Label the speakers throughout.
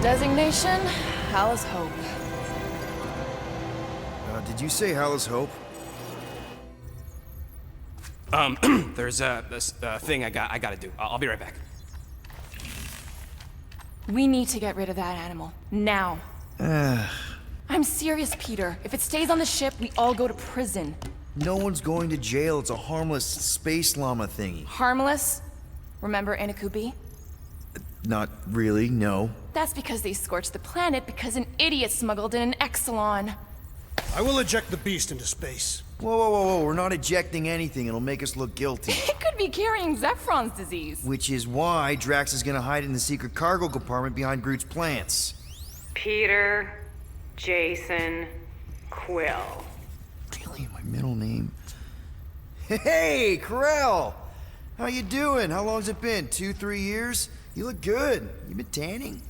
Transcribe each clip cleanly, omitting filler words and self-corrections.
Speaker 1: Designation, Hal's Hope.
Speaker 2: Did you say Hal's Hope?
Speaker 3: There's this thing I gotta do. I'll be right back.
Speaker 1: We need to get rid of that animal. Now. I'm serious, Peter. If it stays on the ship, we all go to prison.
Speaker 2: No one's going to jail. It's a harmless space llama thingy.
Speaker 1: Harmless? Remember Inakubi?
Speaker 2: Not really, no.
Speaker 1: That's because they scorched the planet because an idiot smuggled in an Exelon.
Speaker 4: I will eject the beast into space.
Speaker 2: Whoa, whoa, whoa, whoa. We're not ejecting anything. It'll make us look guilty.
Speaker 1: It could be carrying Zephron's disease.
Speaker 2: Which is why Drax is gonna hide in the secret cargo compartment behind Groot's plants.
Speaker 5: Peter, Jason, Quill.
Speaker 2: Really? My middle name? Hey, Corell! How you doing? How long's it been? 2-3 years? You look good. You been tanning?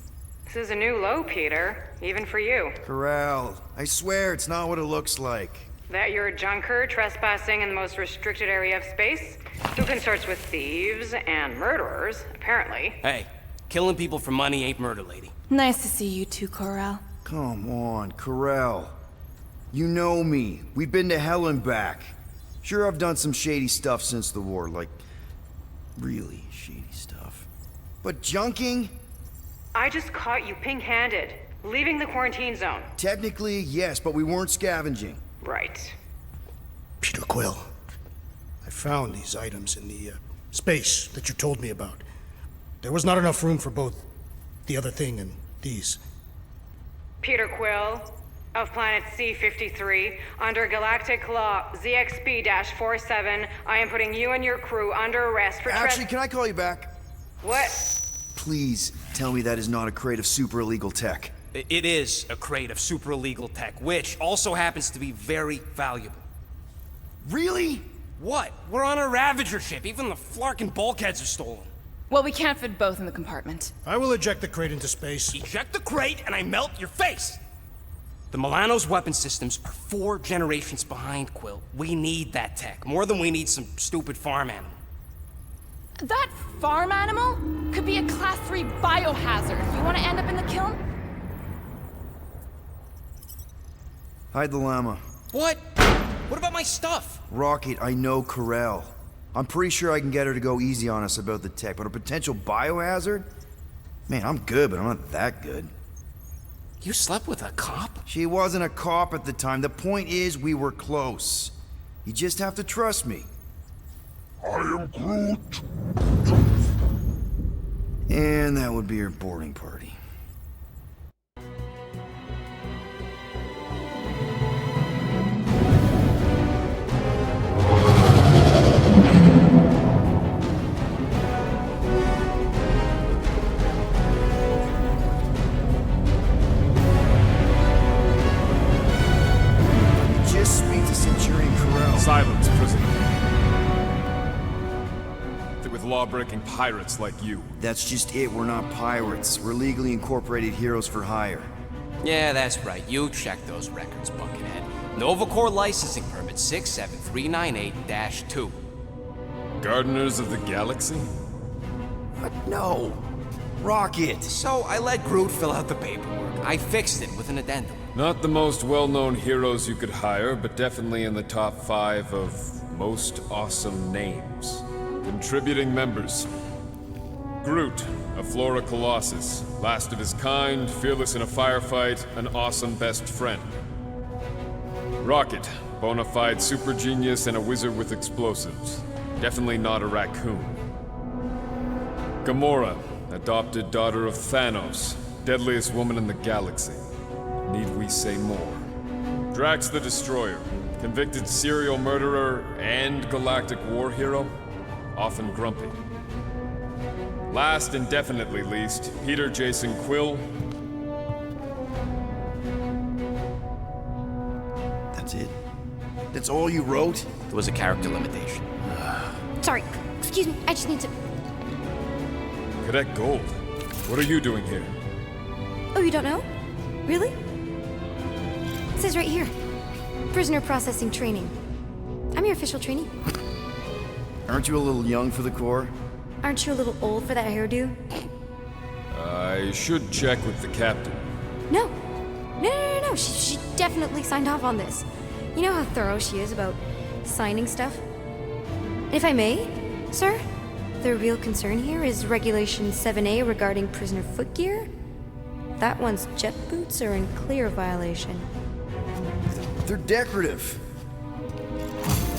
Speaker 5: This is a new low, Peter. Even for you.
Speaker 2: Corell, I swear it's not what it looks like.
Speaker 5: That you're a junker trespassing in the most restricted area of space? Who consorts with thieves and murderers, apparently.
Speaker 3: Hey, killing people for money ain't murder, lady.
Speaker 1: Nice to see you too, Corel.
Speaker 2: Come on, Corell. You know me. We've been to hell and back. Sure, I've done some shady stuff since the war, like really shady stuff. But junking?
Speaker 5: I just caught you pink-handed, leaving the quarantine zone.
Speaker 2: Technically, yes, but we weren't scavenging.
Speaker 5: Right.
Speaker 4: Peter Quill, I found these items in the space that you told me about. There was not enough room for both the other thing and these.
Speaker 5: Peter Quill, of planet C-53, under Galactic Law ZXB-47, I am putting you and your crew under arrest for
Speaker 2: Actually, can I call you back?
Speaker 5: What?
Speaker 2: Please tell me that is not a crate of super illegal tech.
Speaker 3: It is a crate of super illegal tech, which also happens to be very valuable.
Speaker 2: Really?
Speaker 3: What? We're on a Ravager ship. Even the flarkin' bulkheads are stolen.
Speaker 1: Well, we can't fit both in the compartment.
Speaker 4: I will eject the crate into space.
Speaker 3: Eject the crate and I melt your face! The Milano's weapon systems are 4 generations behind, Quill. We need that tech, more than we need some stupid farm animal.
Speaker 1: That farm animal could be a Class 3 biohazard. You want to end up in the kiln?
Speaker 2: Hide the llama.
Speaker 3: What? What about my stuff?
Speaker 2: Rocket, I know Corell. I'm pretty sure I can get her to go easy on us about the tech, but a potential biohazard? Man, I'm good, but I'm not that good.
Speaker 3: You slept with a cop?
Speaker 2: She wasn't a cop at the time. The point is, we were close. You just have to trust me.
Speaker 6: I am Groot.
Speaker 2: And that would be her boarding party. Just speak to Centurion Corell.
Speaker 6: Silence, prisoner. With law-breaking pirates like you.
Speaker 2: That's just it. We're not pirates. We're legally incorporated heroes for hire.
Speaker 3: Yeah, that's right. You check those records, Buckethead. Novacore licensing permit 67398-2.
Speaker 6: Gardeners of the Galaxy?
Speaker 2: What? No. Rocket.
Speaker 3: So I let Groot fill out the paperwork. I fixed it with an addendum.
Speaker 6: Not the most well-known heroes you could hire, but definitely in the top 5 of most awesome names. Contributing members. Groot, a Flora Colossus, last of his kind, fearless in a firefight, an awesome best friend. Rocket, bona fide super genius and a wizard with explosives. Definitely not a raccoon. Gamora, adopted daughter of Thanos, deadliest woman in the galaxy. Need we say more? Drax the Destroyer, convicted serial murderer and galactic war hero. Often grumpy. Last and definitely least, Peter Jason Quill.
Speaker 2: That's it? That's all you wrote?
Speaker 3: There was a character limitation.
Speaker 7: Sorry, excuse me, I just need to...
Speaker 6: Cadet Gold, what are you doing here?
Speaker 7: Oh, you don't know? Really? It says right here. Prisoner processing training. I'm your official trainee.
Speaker 2: Aren't you a little young for the Corps?
Speaker 7: Aren't you a little old for that hairdo?
Speaker 6: I I should check with the captain.
Speaker 7: No. No. She definitely signed off on this. You know how thorough she is about signing stuff? And if I may, sir, the real concern here is Regulation 7A regarding prisoner footgear. That one's jet boots are in clear violation.
Speaker 2: They're decorative.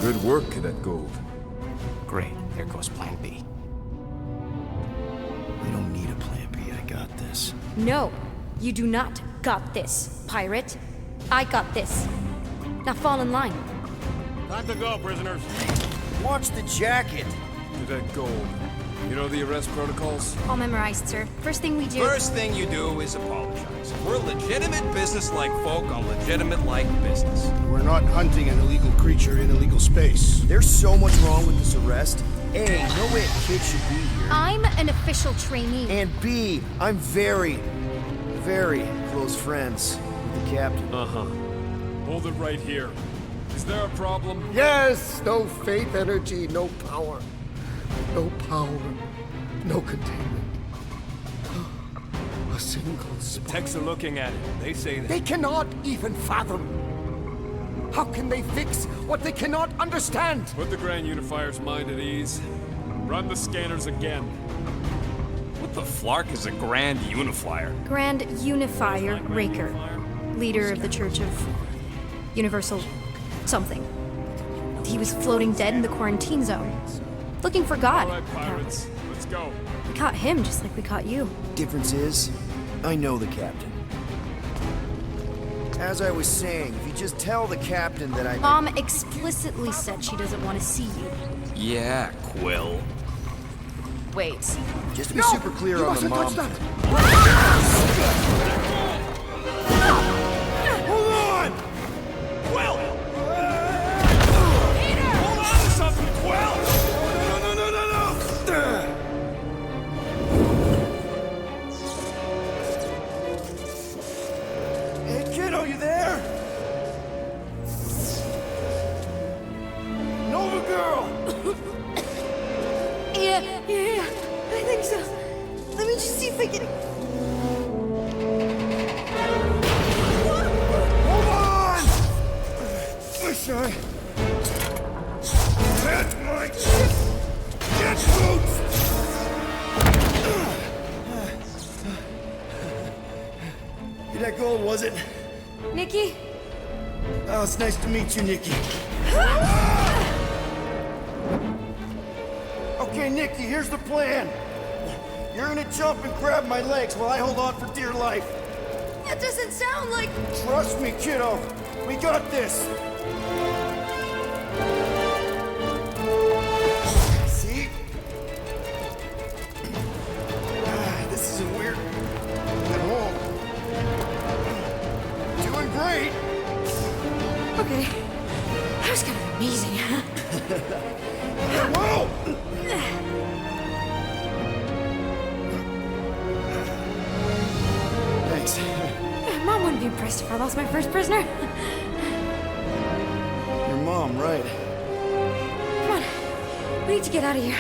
Speaker 6: Good work, Cadet Gold.
Speaker 3: Great. There goes Plan B.
Speaker 2: We don't need a plan B. I got this.
Speaker 7: No, you do not got this, pirate. I got this. Now fall in line.
Speaker 8: Time to go, prisoners.
Speaker 2: Watch the jacket.
Speaker 6: Cadet Gold. You know the arrest protocols?
Speaker 7: All memorized, sir. First thing we do.
Speaker 3: First thing you do is apologize. We're legitimate business-like folk on legitimate-like business.
Speaker 4: We're not hunting an illegal creature in illegal space.
Speaker 2: There's so much wrong with this arrest. A, no way a kid should be here.
Speaker 7: I'm an official trainee.
Speaker 2: And B, I'm very, very close friends with the captain.
Speaker 6: Uh-huh. Hold it right here. Is there a problem?
Speaker 9: Yes! No faith energy, no power. No power, no containment. A single spark.
Speaker 8: Techs are looking at it. They say that.
Speaker 9: They cannot even fathom. How can they fix what they cannot understand?
Speaker 6: Put the Grand Unifier's mind at ease. Run the scanners again.
Speaker 3: What the flark is a Grand Unifier?
Speaker 7: Grand Unifier Raker, leader of the Church of Universal something. He was floating dead in the quarantine zone, looking for God.
Speaker 6: All right, pirates. Let's go.
Speaker 7: We caught him just like we caught you.
Speaker 2: Difference is, I know the captain. As I was saying, if you just tell the captain that I...
Speaker 7: Mom explicitly said she doesn't want to see you.
Speaker 3: Yeah, Quill.
Speaker 1: Wait.
Speaker 2: Just to be super clear
Speaker 9: You
Speaker 2: on the
Speaker 9: mustn't
Speaker 2: mom
Speaker 9: touch
Speaker 2: thing.
Speaker 8: Hold on! Quill! Hold on to something, Quill! No!
Speaker 2: Hey, kiddo, you there? Nova girl!
Speaker 7: Yeah, I think so. Let me just see if I can...
Speaker 2: Hold on! Wish I had my jet boots! That gold, was it?
Speaker 7: Nikki?
Speaker 2: Oh, it's nice to meet you, Nikki. Okay, Nikki, here's the plan. You're gonna jump and grab my legs while I hold on for dear life.
Speaker 7: That doesn't sound like...
Speaker 2: Trust me, kiddo. We got this. See? This isn't weird at all. Doing great.
Speaker 7: Okay. That was kind of amazing.
Speaker 2: Whoa! Thanks.
Speaker 7: Mom wouldn't be impressed if I lost my first prisoner.
Speaker 2: Your mom, right?
Speaker 7: Come on. We need to get out of here.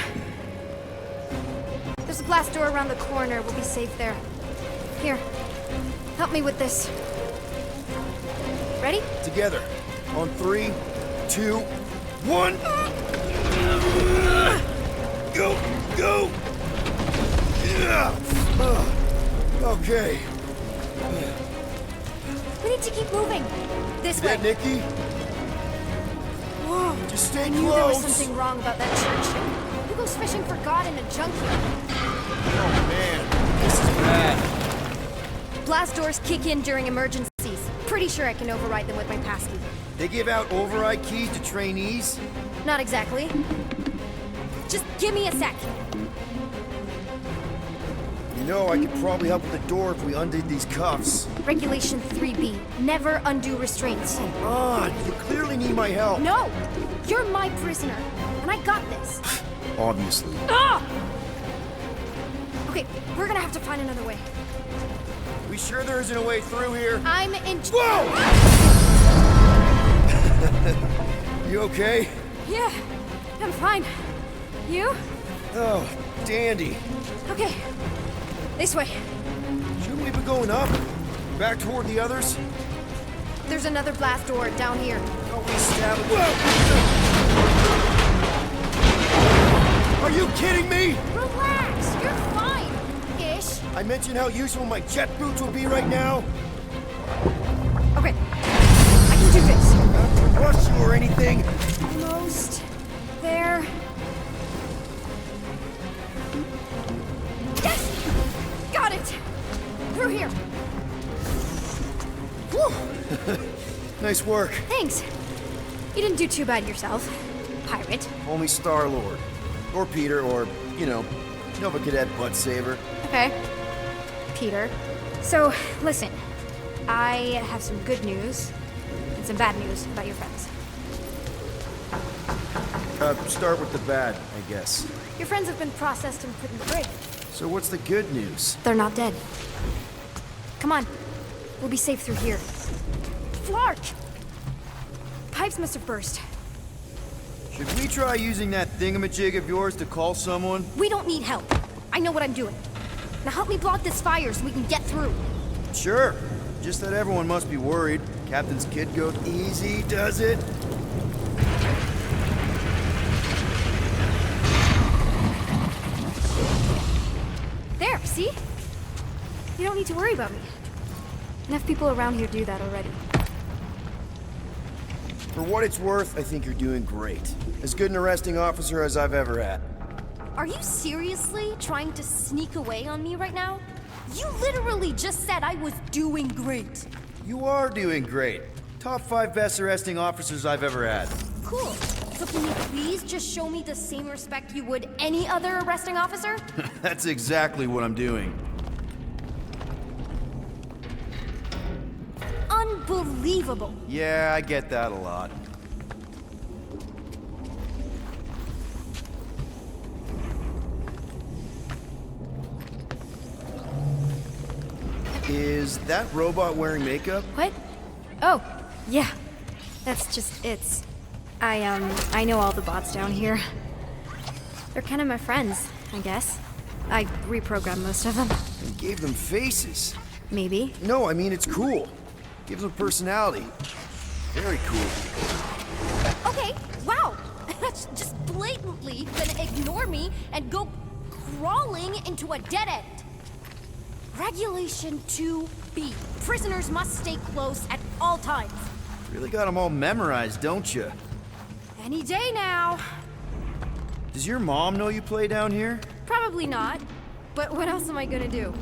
Speaker 7: There's a glass door around the corner. We'll be safe there. Here. Help me with this. Ready?
Speaker 2: Together. On 3, 2, 1. Go! Go! Yeah. Okay.
Speaker 7: We need to keep moving. This way.
Speaker 2: That Nikki?
Speaker 7: Whoa.
Speaker 2: Just stay
Speaker 7: I knew
Speaker 2: close.
Speaker 7: there was something wrong about that church. Who goes fishing for God in a junkyard?
Speaker 2: Oh man, this is bad.
Speaker 7: Blast doors kick in during emergencies. Pretty sure I can override them with my passkey.
Speaker 2: They give out override keys to trainees?
Speaker 7: Not exactly. Just give me a sec.
Speaker 2: You know, I could probably help with the door if we undid these cuffs.
Speaker 7: Regulation 3B. Never undo restraints.
Speaker 2: Come on, you clearly need my help.
Speaker 7: No! You're my prisoner. And I got this.
Speaker 2: Obviously.
Speaker 7: Ah! Okay, we're gonna have to find another way.
Speaker 2: We sure there isn't a way through here?
Speaker 7: I'm in...
Speaker 2: Whoa! You okay?
Speaker 7: Yeah, I'm fine. You?
Speaker 2: Oh, dandy.
Speaker 7: Okay. This way.
Speaker 2: keep it going up? Back toward the others?
Speaker 7: There's another blast door down here.
Speaker 2: Don't we stab it? Are you kidding me?
Speaker 7: Relax, you're fine. Ish.
Speaker 2: I mentioned how useful my jet boots will be right now.
Speaker 7: Okay, I can do this.
Speaker 2: Not to rush you or anything.
Speaker 7: Almost there. Yes! Got it! Through here. Whew.
Speaker 2: Nice work.
Speaker 7: Thanks. You didn't do too bad yourself, pirate.
Speaker 2: Only Star-Lord. Or Peter, or, you know, Nova Cadet Butt Saver.
Speaker 7: Okay. Peter. So, listen. I have some good news and some bad news about your friends.
Speaker 2: Start with the bad, I guess.
Speaker 7: Your friends have been processed and put in the brig.
Speaker 2: So what's the good news?
Speaker 7: They're not dead. Come on. We'll be safe through here. Flark! Pipes must have burst.
Speaker 2: Should we try using that thingamajig of yours to call someone?
Speaker 7: We don't need help. I know what I'm doing. Now help me block this fire so we can get through.
Speaker 2: Sure. Just that everyone must be worried. Captain's kid goes easy, does it?
Speaker 7: There, see? You don't need to worry about me. Enough people around here do that already.
Speaker 2: For what it's worth, I think you're doing great. As good an arresting officer as I've ever had.
Speaker 7: Are you seriously trying to sneak away on me right now? You literally just said I was doing great.
Speaker 2: You are doing great. Top 5 best arresting officers I've ever had.
Speaker 7: Cool. So can you please just show me the same respect you would any other arresting officer?
Speaker 2: That's exactly what I'm doing.
Speaker 7: Unbelievable.
Speaker 2: Yeah, I get that a lot. Is that robot wearing makeup?
Speaker 7: What? Oh, yeah. That's just it's. I know all the bots down here. They're kind of my friends, I guess. I reprogrammed most of them.
Speaker 2: You gave them faces.
Speaker 7: Maybe.
Speaker 2: No, I mean, it's cool. Gives them personality. Very cool.
Speaker 7: Okay, wow. That's just blatantly gonna ignore me and go crawling into a dead end. Regulation 2B. Prisoners must stay close at all times.
Speaker 2: Really got them all memorized, don't you?
Speaker 7: Any day now.
Speaker 2: Does your mom know you play down here?
Speaker 7: Probably not. But what else am I gonna do?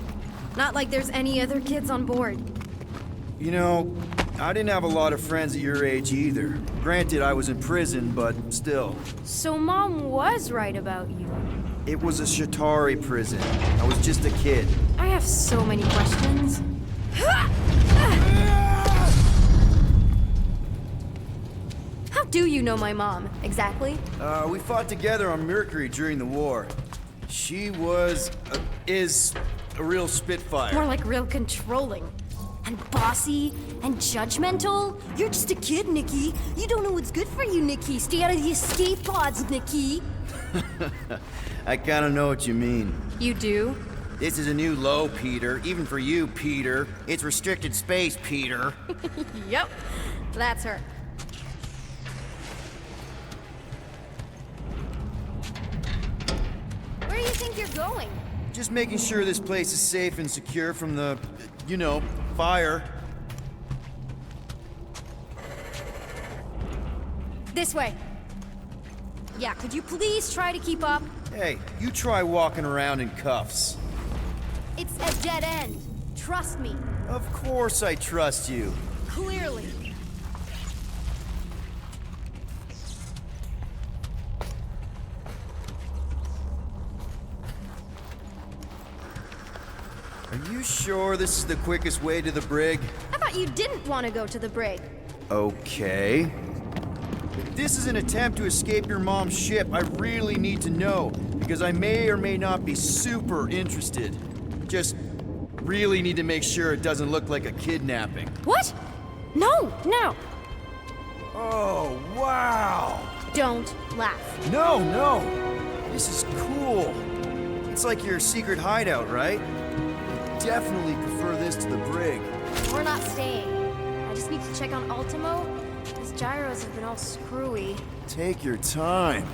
Speaker 7: Not like there's any other kids on board.
Speaker 2: You know, I didn't have a lot of friends at your age either. Granted, I was in prison, but still.
Speaker 7: So Mom was right about you.
Speaker 2: It was a Shatari prison. I was just a kid.
Speaker 7: I have so many questions. How do you know my mom, exactly?
Speaker 2: We fought together on Mercury during the war. She is a real spitfire.
Speaker 7: More like real controlling. And bossy and judgmental. You're just a kid, Nikki. You don't know what's good for you, Nikki. Stay out of the escape pods, Nikki.
Speaker 2: I kinda know what you mean.
Speaker 7: You do?
Speaker 2: This is a new low, Peter. Even for you, Peter. It's restricted space, Peter.
Speaker 7: Yep. That's her. Where do you think you're going?
Speaker 2: Just making sure this place is safe and secure from the, you know, fire.
Speaker 7: This way. Yeah, could you please try to keep up?
Speaker 2: Hey, you try walking around in cuffs.
Speaker 7: It's a dead end. Trust me.
Speaker 2: Of course I trust you.
Speaker 7: Clearly.
Speaker 2: Are you sure this is the quickest way to the brig?
Speaker 7: I thought you didn't want to go to the brig.
Speaker 2: Okay. If this is an attempt to escape your mom's ship, I really need to know, because I may or may not be super interested. Just really need to make sure it doesn't look like a kidnapping.
Speaker 7: What? No, no.
Speaker 2: Oh, wow!
Speaker 7: Don't laugh.
Speaker 2: No, no! This is cool. It's like your secret hideout, right? definitely prefer this to the brig.
Speaker 7: We're not staying. I just need to check on Ultimo. His gyros have been all screwy.
Speaker 2: Take your time.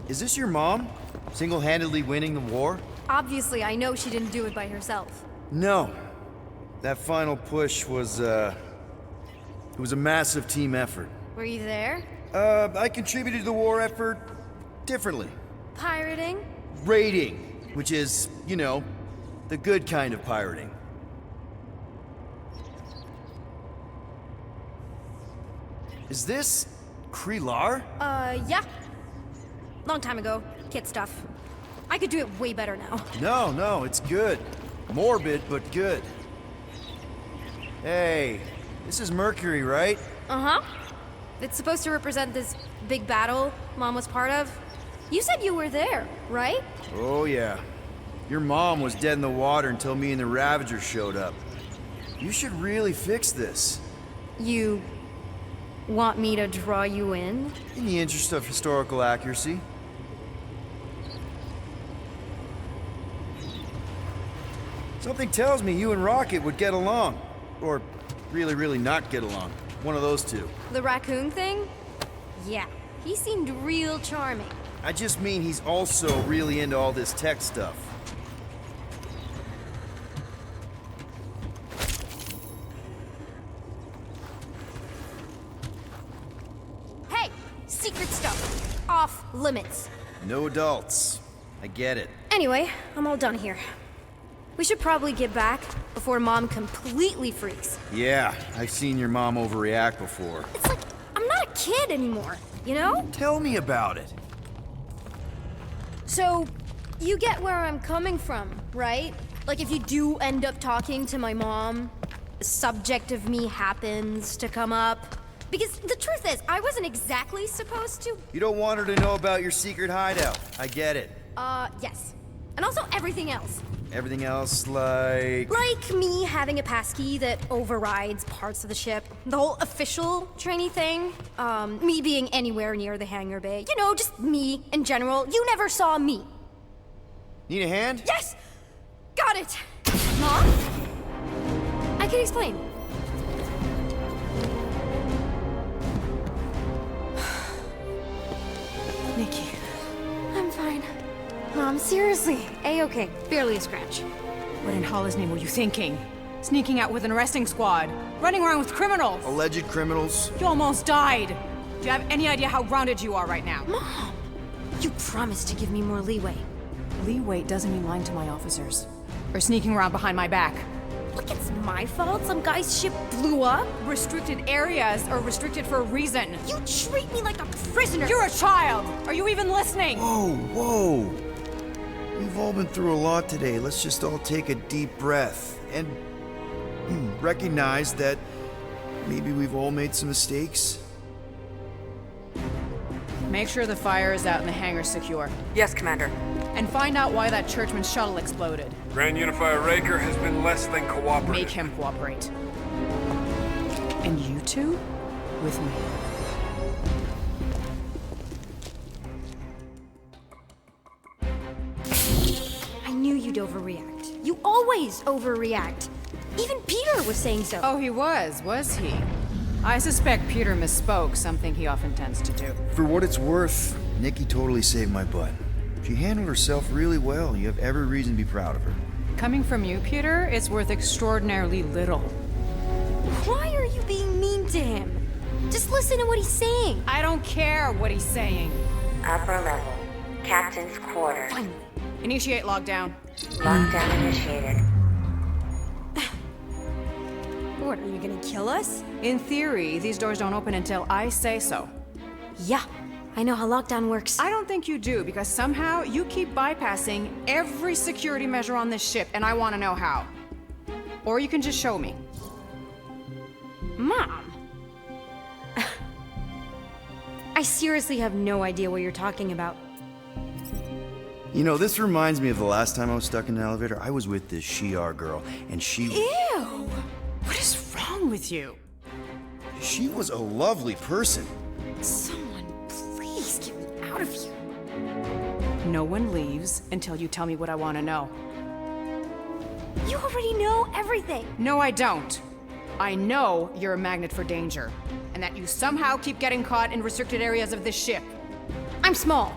Speaker 2: Is this your mom? Single-handedly winning the war?
Speaker 7: Obviously, I know she didn't do it by herself.
Speaker 2: No. That final push was, it was a massive team effort.
Speaker 7: Were you there?
Speaker 2: I contributed to the war effort differently.
Speaker 7: Pirating?
Speaker 2: Raiding, which is, you know, the good kind of pirating. Is this Krelar?
Speaker 7: Yeah. Long time ago. Kid stuff. I could do it way better now.
Speaker 2: No, it's good. Morbid, but good. Hey, this is Mercury, right?
Speaker 7: Uh-huh. It's supposed to represent this big battle Mom was part of. You said you were there, right?
Speaker 2: Oh, yeah. Your mom was dead in the water until me and the Ravagers showed up. You should really fix this.
Speaker 7: You want me to draw you in?
Speaker 2: In the interest of historical accuracy. Something tells me you and Rocket would get along. Or really not get along. One of those two.
Speaker 7: The raccoon thing? Yeah. He seemed real charming.
Speaker 2: I just mean he's also really into all this tech stuff.
Speaker 7: Hey! Secret stuff. Off limits.
Speaker 2: No adults. I get it.
Speaker 7: Anyway, I'm all done here. We should probably get back before Mom completely freaks.
Speaker 2: Yeah, I've seen your mom overreact before.
Speaker 7: It's like, I'm not a kid anymore, you know?
Speaker 2: Tell me about it.
Speaker 7: So, you get where I'm coming from, right? Like if you do end up talking to my mom, the subject of me happens to come up. Because the truth is, I wasn't exactly supposed to.
Speaker 2: You don't want her to know about your secret hideout. I get it.
Speaker 7: Yes. And also everything else.
Speaker 2: Everything else, like...
Speaker 7: Like me having a passkey that overrides parts of the ship. The whole official trainee thing. Me being anywhere near the hangar bay. You know, just me in general. You never saw me.
Speaker 2: Need a hand?
Speaker 7: Yes! Got it! Mom? I can explain.
Speaker 1: Nikki.
Speaker 7: I'm fine. Mom, seriously. A-okay. Barely a scratch.
Speaker 1: What in Hollis' name were you thinking? Sneaking out with an arresting squad? Running around with criminals?
Speaker 2: Alleged criminals?
Speaker 1: You almost died. Do you have any idea how grounded you are right now?
Speaker 7: Mom! You promised to give me more leeway.
Speaker 1: Leeway doesn't mean lying to my officers. Or sneaking around behind my back.
Speaker 7: Look, it's my fault some guy's ship blew up.
Speaker 1: Restricted areas are restricted for a reason.
Speaker 7: You treat me like a prisoner.
Speaker 1: You're a child! Are you even listening?
Speaker 2: Whoa. We've all been through a lot today. Let's just all take a deep breath and recognize that maybe we've all made some mistakes.
Speaker 1: Make sure the fire is out and the hangar's secure.
Speaker 5: Yes, Commander.
Speaker 1: And find out why that churchman's shuttle exploded.
Speaker 8: Grand Unifier Raker has been less than cooperative.
Speaker 1: Make him cooperate. And you two? With me.
Speaker 7: I knew you'd overreact. You always overreact. Even Peter was saying so.
Speaker 1: Oh, he was he? I suspect Peter misspoke, something he often tends to do.
Speaker 2: For what it's worth, Nikki totally saved my butt. She handled herself really well. You have every reason to be proud of her.
Speaker 1: Coming from you, Peter, it's worth extraordinarily little.
Speaker 7: Why are you being mean to him? Just listen to what he's saying.
Speaker 1: I don't care what he's saying.
Speaker 10: Upper level. Captain's quarters.
Speaker 7: Finally.
Speaker 1: Initiate lockdown.
Speaker 10: Lockdown initiated.
Speaker 7: What, are you gonna kill us?
Speaker 1: In theory, these doors don't open until I say so.
Speaker 7: Yeah, I know how lockdown works.
Speaker 1: I don't think you do, because somehow you keep bypassing every security measure on this ship, and I want to know how. Or you can just show me.
Speaker 7: Mom! I seriously have no idea what you're talking about.
Speaker 2: You know, this reminds me of the last time I was stuck in an elevator. I was with this Shi'ar girl, and she
Speaker 1: What is wrong with you?
Speaker 2: was a lovely person.
Speaker 7: Someone out of here.
Speaker 1: No one leaves until you tell me what I want to know.
Speaker 7: You already know everything.
Speaker 1: No, I don't. I know you're a magnet for danger, and that you somehow keep getting caught in restricted areas of this ship.
Speaker 7: I'm small.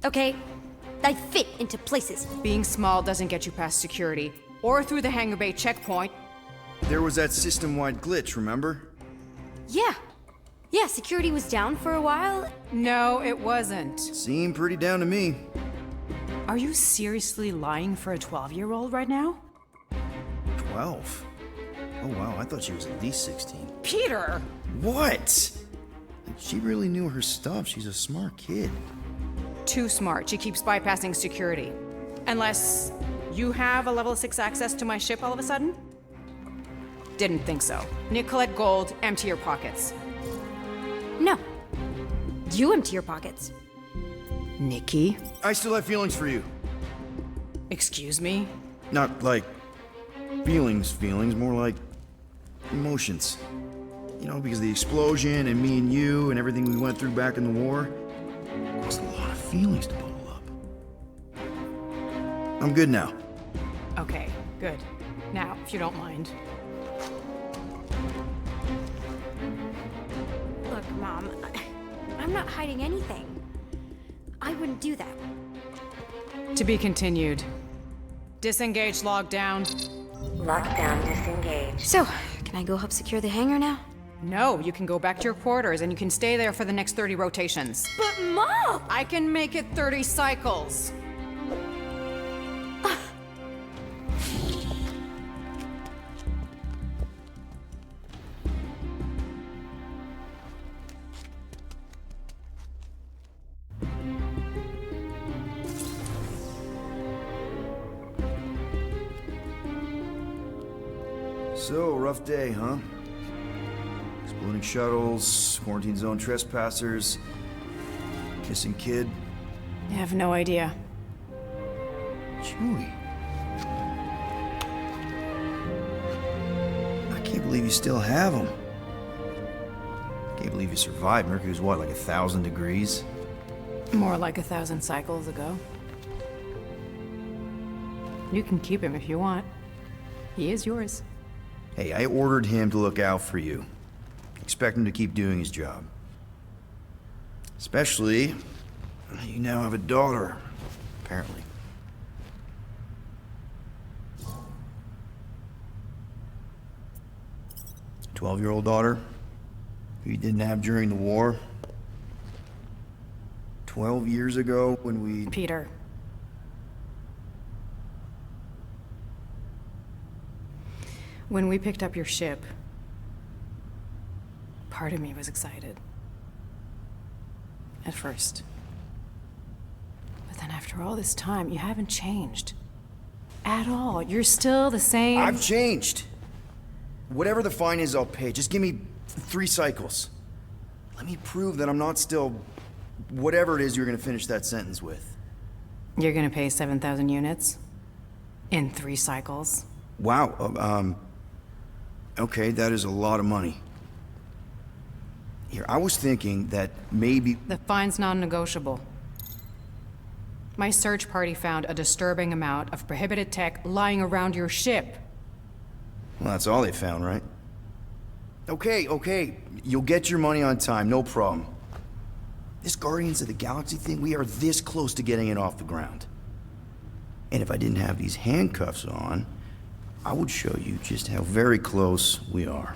Speaker 7: Okay? I fit into places.
Speaker 1: Being small doesn't get you past security, or through the hangar bay checkpoint.
Speaker 2: There was that system-wide glitch, remember?
Speaker 7: Yeah. Yeah, security was down for a while.
Speaker 1: No, it wasn't.
Speaker 2: Seemed pretty down to me.
Speaker 1: Are you seriously lying for a 12-year-old right now?
Speaker 2: 12? Oh wow, I thought she was at least 16.
Speaker 1: Peter!
Speaker 2: What? She really knew her stuff. She's a smart kid.
Speaker 1: Too smart. She keeps bypassing security. Unless you have a level 6 access to my ship all of a sudden? Didn't think so. Nicolette Gold, empty your pockets.
Speaker 7: No. You empty your pockets.
Speaker 1: Nikki?
Speaker 2: I still have feelings for you.
Speaker 1: Excuse me?
Speaker 2: Not like feelings, more like emotions. You know, because the explosion and me and you and everything we went through back in the war caused a lot of feelings to bubble up. I'm good now.
Speaker 1: Okay, good. Now, if you don't mind.
Speaker 7: Look, Mom, I'm not hiding anything. I wouldn't do that.
Speaker 1: To be continued. Disengage, log down.
Speaker 10: Lockdown disengaged.
Speaker 7: So, can I go help secure the hangar now?
Speaker 1: No, you can go back to your quarters and you can stay there for the next 30 rotations.
Speaker 7: But Mom!
Speaker 1: I can make it 30 cycles.
Speaker 2: So, rough day, huh? Exploding shuttles, quarantine zone trespassers, missing kid.
Speaker 1: I have no idea.
Speaker 2: Chewie. I can't believe you still have him. Can't believe you survived. Mercury's what, like 1,000 degrees?
Speaker 1: More like 1,000 cycles ago. You can keep him if you want. He is yours.
Speaker 2: Hey, I ordered him to look out for you. Expect him to keep doing his job. Especially, you now have a daughter, apparently. A 12-year-old daughter who you didn't have during the war. 12 years ago when we...
Speaker 1: Peter. When we picked up your ship, part of me was excited. At first. But then after all this time, you haven't changed. At all. You're still the same...
Speaker 2: I've changed. Whatever the fine is, I'll pay. Just give me 3 cycles. Let me prove that I'm not still... whatever it is you're gonna finish that sentence with.
Speaker 1: You're gonna pay 7,000 units? In 3 cycles?
Speaker 2: Wow, okay, that is a lot of money. Here, I was thinking that maybe...
Speaker 1: The fine's non-negotiable. My search party found a disturbing amount of prohibited tech lying around your ship.
Speaker 2: Well, that's all they found, right? Okay, you'll get your money on time, no problem. This Guardians of the Galaxy thing, we are this close to getting it off the ground. And if I didn't have these handcuffs on, I would show you just how very close we are.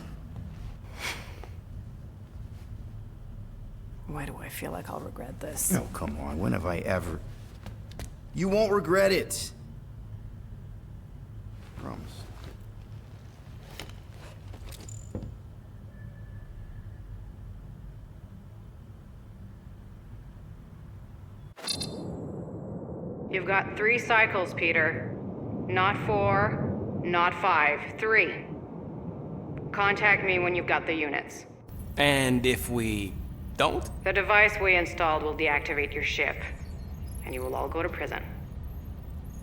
Speaker 1: Why do I feel like I'll regret this?
Speaker 2: Oh, come on, when have I ever... You won't regret it. Promise.
Speaker 5: You've got 3 cycles, Peter. Not 4, not 5, 3. Contact me when you've got the units.
Speaker 3: And if we don't?
Speaker 5: The device we installed will deactivate your ship, and you will all go to prison.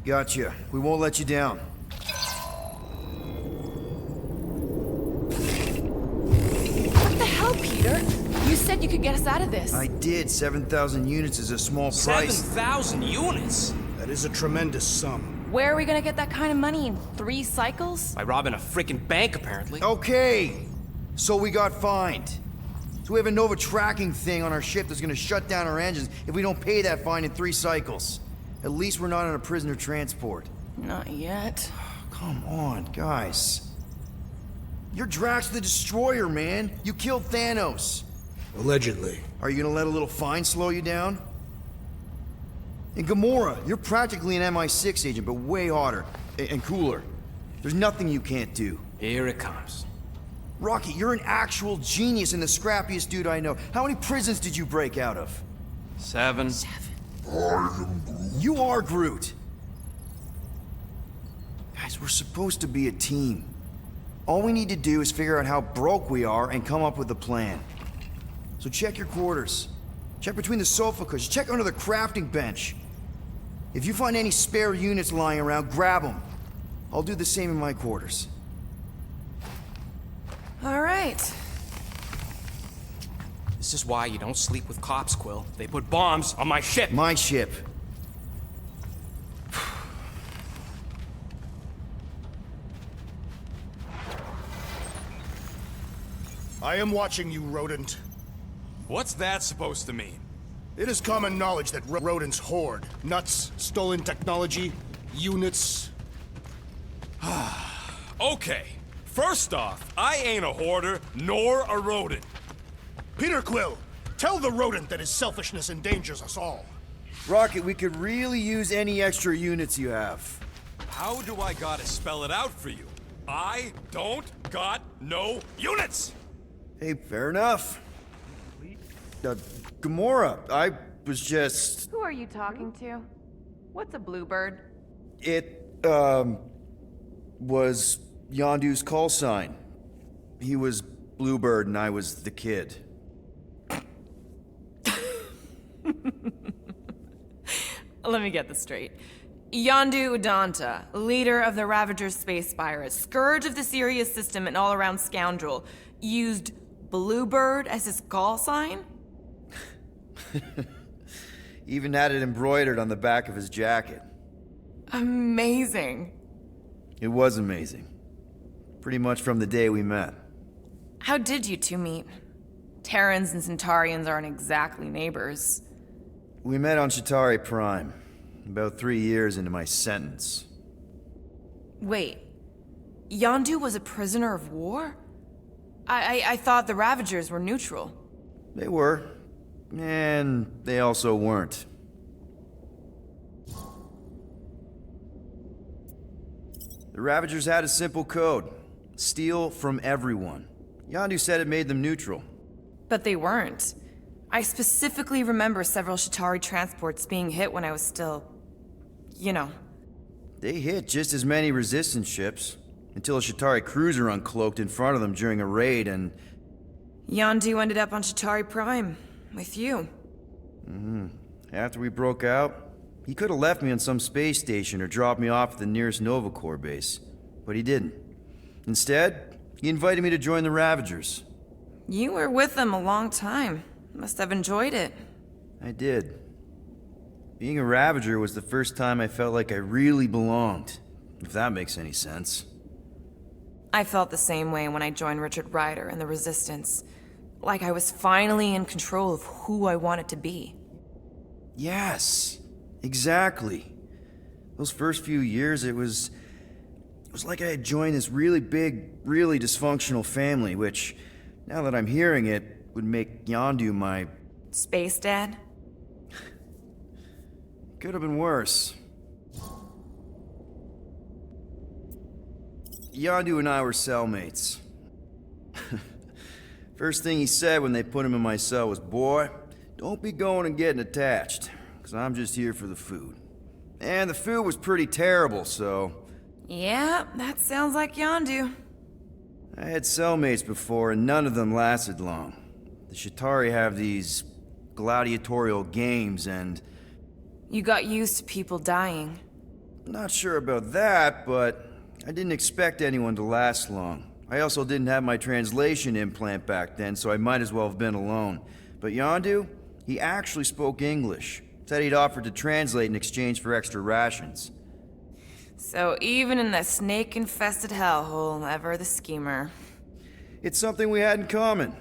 Speaker 2: Gotcha. We won't let you down.
Speaker 1: What the hell, Peter?
Speaker 11: You said you could get us out of this.
Speaker 2: I did. 7,000 units is a small price.
Speaker 3: 7,000 units?
Speaker 4: That is a tremendous sum.
Speaker 11: Where are we gonna get that kind of money in 3 cycles?
Speaker 3: By robbing a freaking bank, apparently.
Speaker 2: Okay, so we got fined. So we have a Nova tracking thing on our ship that's gonna shut down our engines if we don't pay that fine in 3 cycles. At least we're not on a prisoner transport.
Speaker 11: Not yet.
Speaker 2: Come on, guys. You're Drax the Destroyer, man. You killed Thanos.
Speaker 4: Allegedly.
Speaker 2: Are you gonna let a little fine slow you down? And Gamora, you're practically an MI6 agent, but way hotter and cooler. There's nothing you can't do.
Speaker 3: Here it comes.
Speaker 2: Rocky, you're an actual genius and the scrappiest dude I know. How many prisons did you break out of?
Speaker 3: 7.
Speaker 2: You are Groot. Guys, we're supposed to be a team. All we need to do is figure out how broke we are and come up with a plan. So check your quarters. Check between the sofa cushions. Check under the crafting bench. If you find any spare units lying around, grab them. I'll do the same in my quarters.
Speaker 11: All right.
Speaker 3: This is why you don't sleep with cops, Quill. They put bombs on my ship.
Speaker 2: My ship.
Speaker 4: I am watching you, rodent.
Speaker 8: What's that supposed to mean?
Speaker 4: It is common knowledge that rodents hoard nuts, stolen technology, units.
Speaker 8: Okay, first off, I ain't a hoarder nor a rodent.
Speaker 4: Peter Quill, tell the rodent that his selfishness endangers us all.
Speaker 2: Rocket, we could really use any extra units you have.
Speaker 8: How do I gotta spell it out for you? I don't got no units!
Speaker 2: Hey, fair enough. Gamora, I was just...
Speaker 11: Who are you talking to? What's a bluebird?
Speaker 2: It, was Yondu's call sign. He was Bluebird and I was the kid.
Speaker 11: Let me get this straight. Yondu Udanta, leader of the Ravager's space virus, scourge of the Sirius system and all-around scoundrel, used Bluebird as his call sign?
Speaker 2: Even had it embroidered on the back of his jacket.
Speaker 11: Amazing.
Speaker 2: It was amazing. Pretty much from the day we met.
Speaker 11: How did you two meet? Terrans and Centaurians aren't exactly neighbors.
Speaker 2: We met on Chitauri Prime, about 3 years into my sentence.
Speaker 11: Wait, Yondu was a prisoner of war? I thought the Ravagers were neutral.
Speaker 2: They were, and they also weren't. The Ravagers had a simple code. Steal from everyone. Yondu said it made them neutral.
Speaker 11: But they weren't. I specifically remember several Chitauri transports being hit when I was still... you know.
Speaker 2: They hit just as many resistance ships, until a Chitauri cruiser uncloaked in front of them during a raid and...
Speaker 11: Yondu ended up on Chitauri Prime, with you.
Speaker 2: After we broke out, he could have left me on some space station or dropped me off at the nearest Nova Corps base, but he didn't. Instead, he invited me to join the Ravagers.
Speaker 11: You were with them a long time. Must have enjoyed it.
Speaker 2: I did. Being a Ravager was the first time I felt like I really belonged, if that makes any sense.
Speaker 11: I felt the same way when I joined Richard Ryder and the Resistance. Like I was finally in control of who I wanted to be.
Speaker 2: Yes, exactly. Those first few years, it was like I had joined this really big, really dysfunctional family, which, now that I'm hearing it, would make Yondu my...
Speaker 11: Space Dad?
Speaker 2: Could have been worse. Yondu and I were cellmates. First thing he said when they put him in my cell was, "Boy, don't be going and getting attached, because I'm just here for the food." And the food was pretty terrible, so...
Speaker 11: Yeah, that sounds like Yondu.
Speaker 2: I had cellmates before, and none of them lasted long. The Chitauri have these gladiatorial games, and...
Speaker 11: You got used to people dying.
Speaker 2: Not sure about that, but I didn't expect anyone to last long. I also didn't have my translation implant back then, so I might as well have been alone. But Yondu, he actually spoke English. Said he'd offered to translate in exchange for extra rations.
Speaker 11: So even in that snake-infested hellhole, ever the schemer.
Speaker 2: It's something we had in common.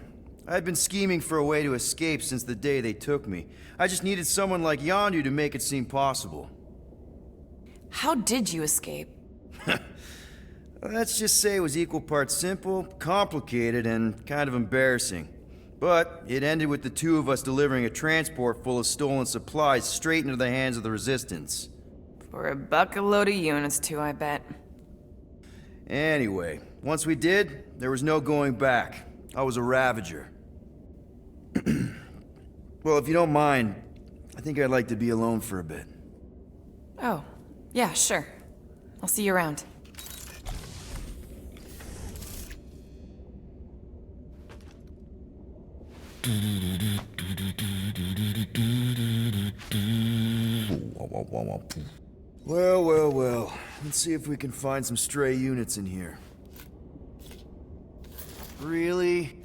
Speaker 2: I'd been scheming for a way to escape since the day they took me. I just needed someone like Yondu to make it seem possible.
Speaker 11: How did you escape?
Speaker 2: Let's just say it was equal parts simple, complicated, and kind of embarrassing. But it ended with the two of us delivering a transport full of stolen supplies straight into the hands of the Resistance.
Speaker 11: For a bucket-load of units, too, I bet.
Speaker 2: Anyway, once we did, there was no going back. I was a Ravager. Well, if you don't mind, I think I'd like to be alone for a bit.
Speaker 11: Oh, yeah, sure. I'll see you around.
Speaker 2: Well. Let's see if we can find some stray units in here. Really?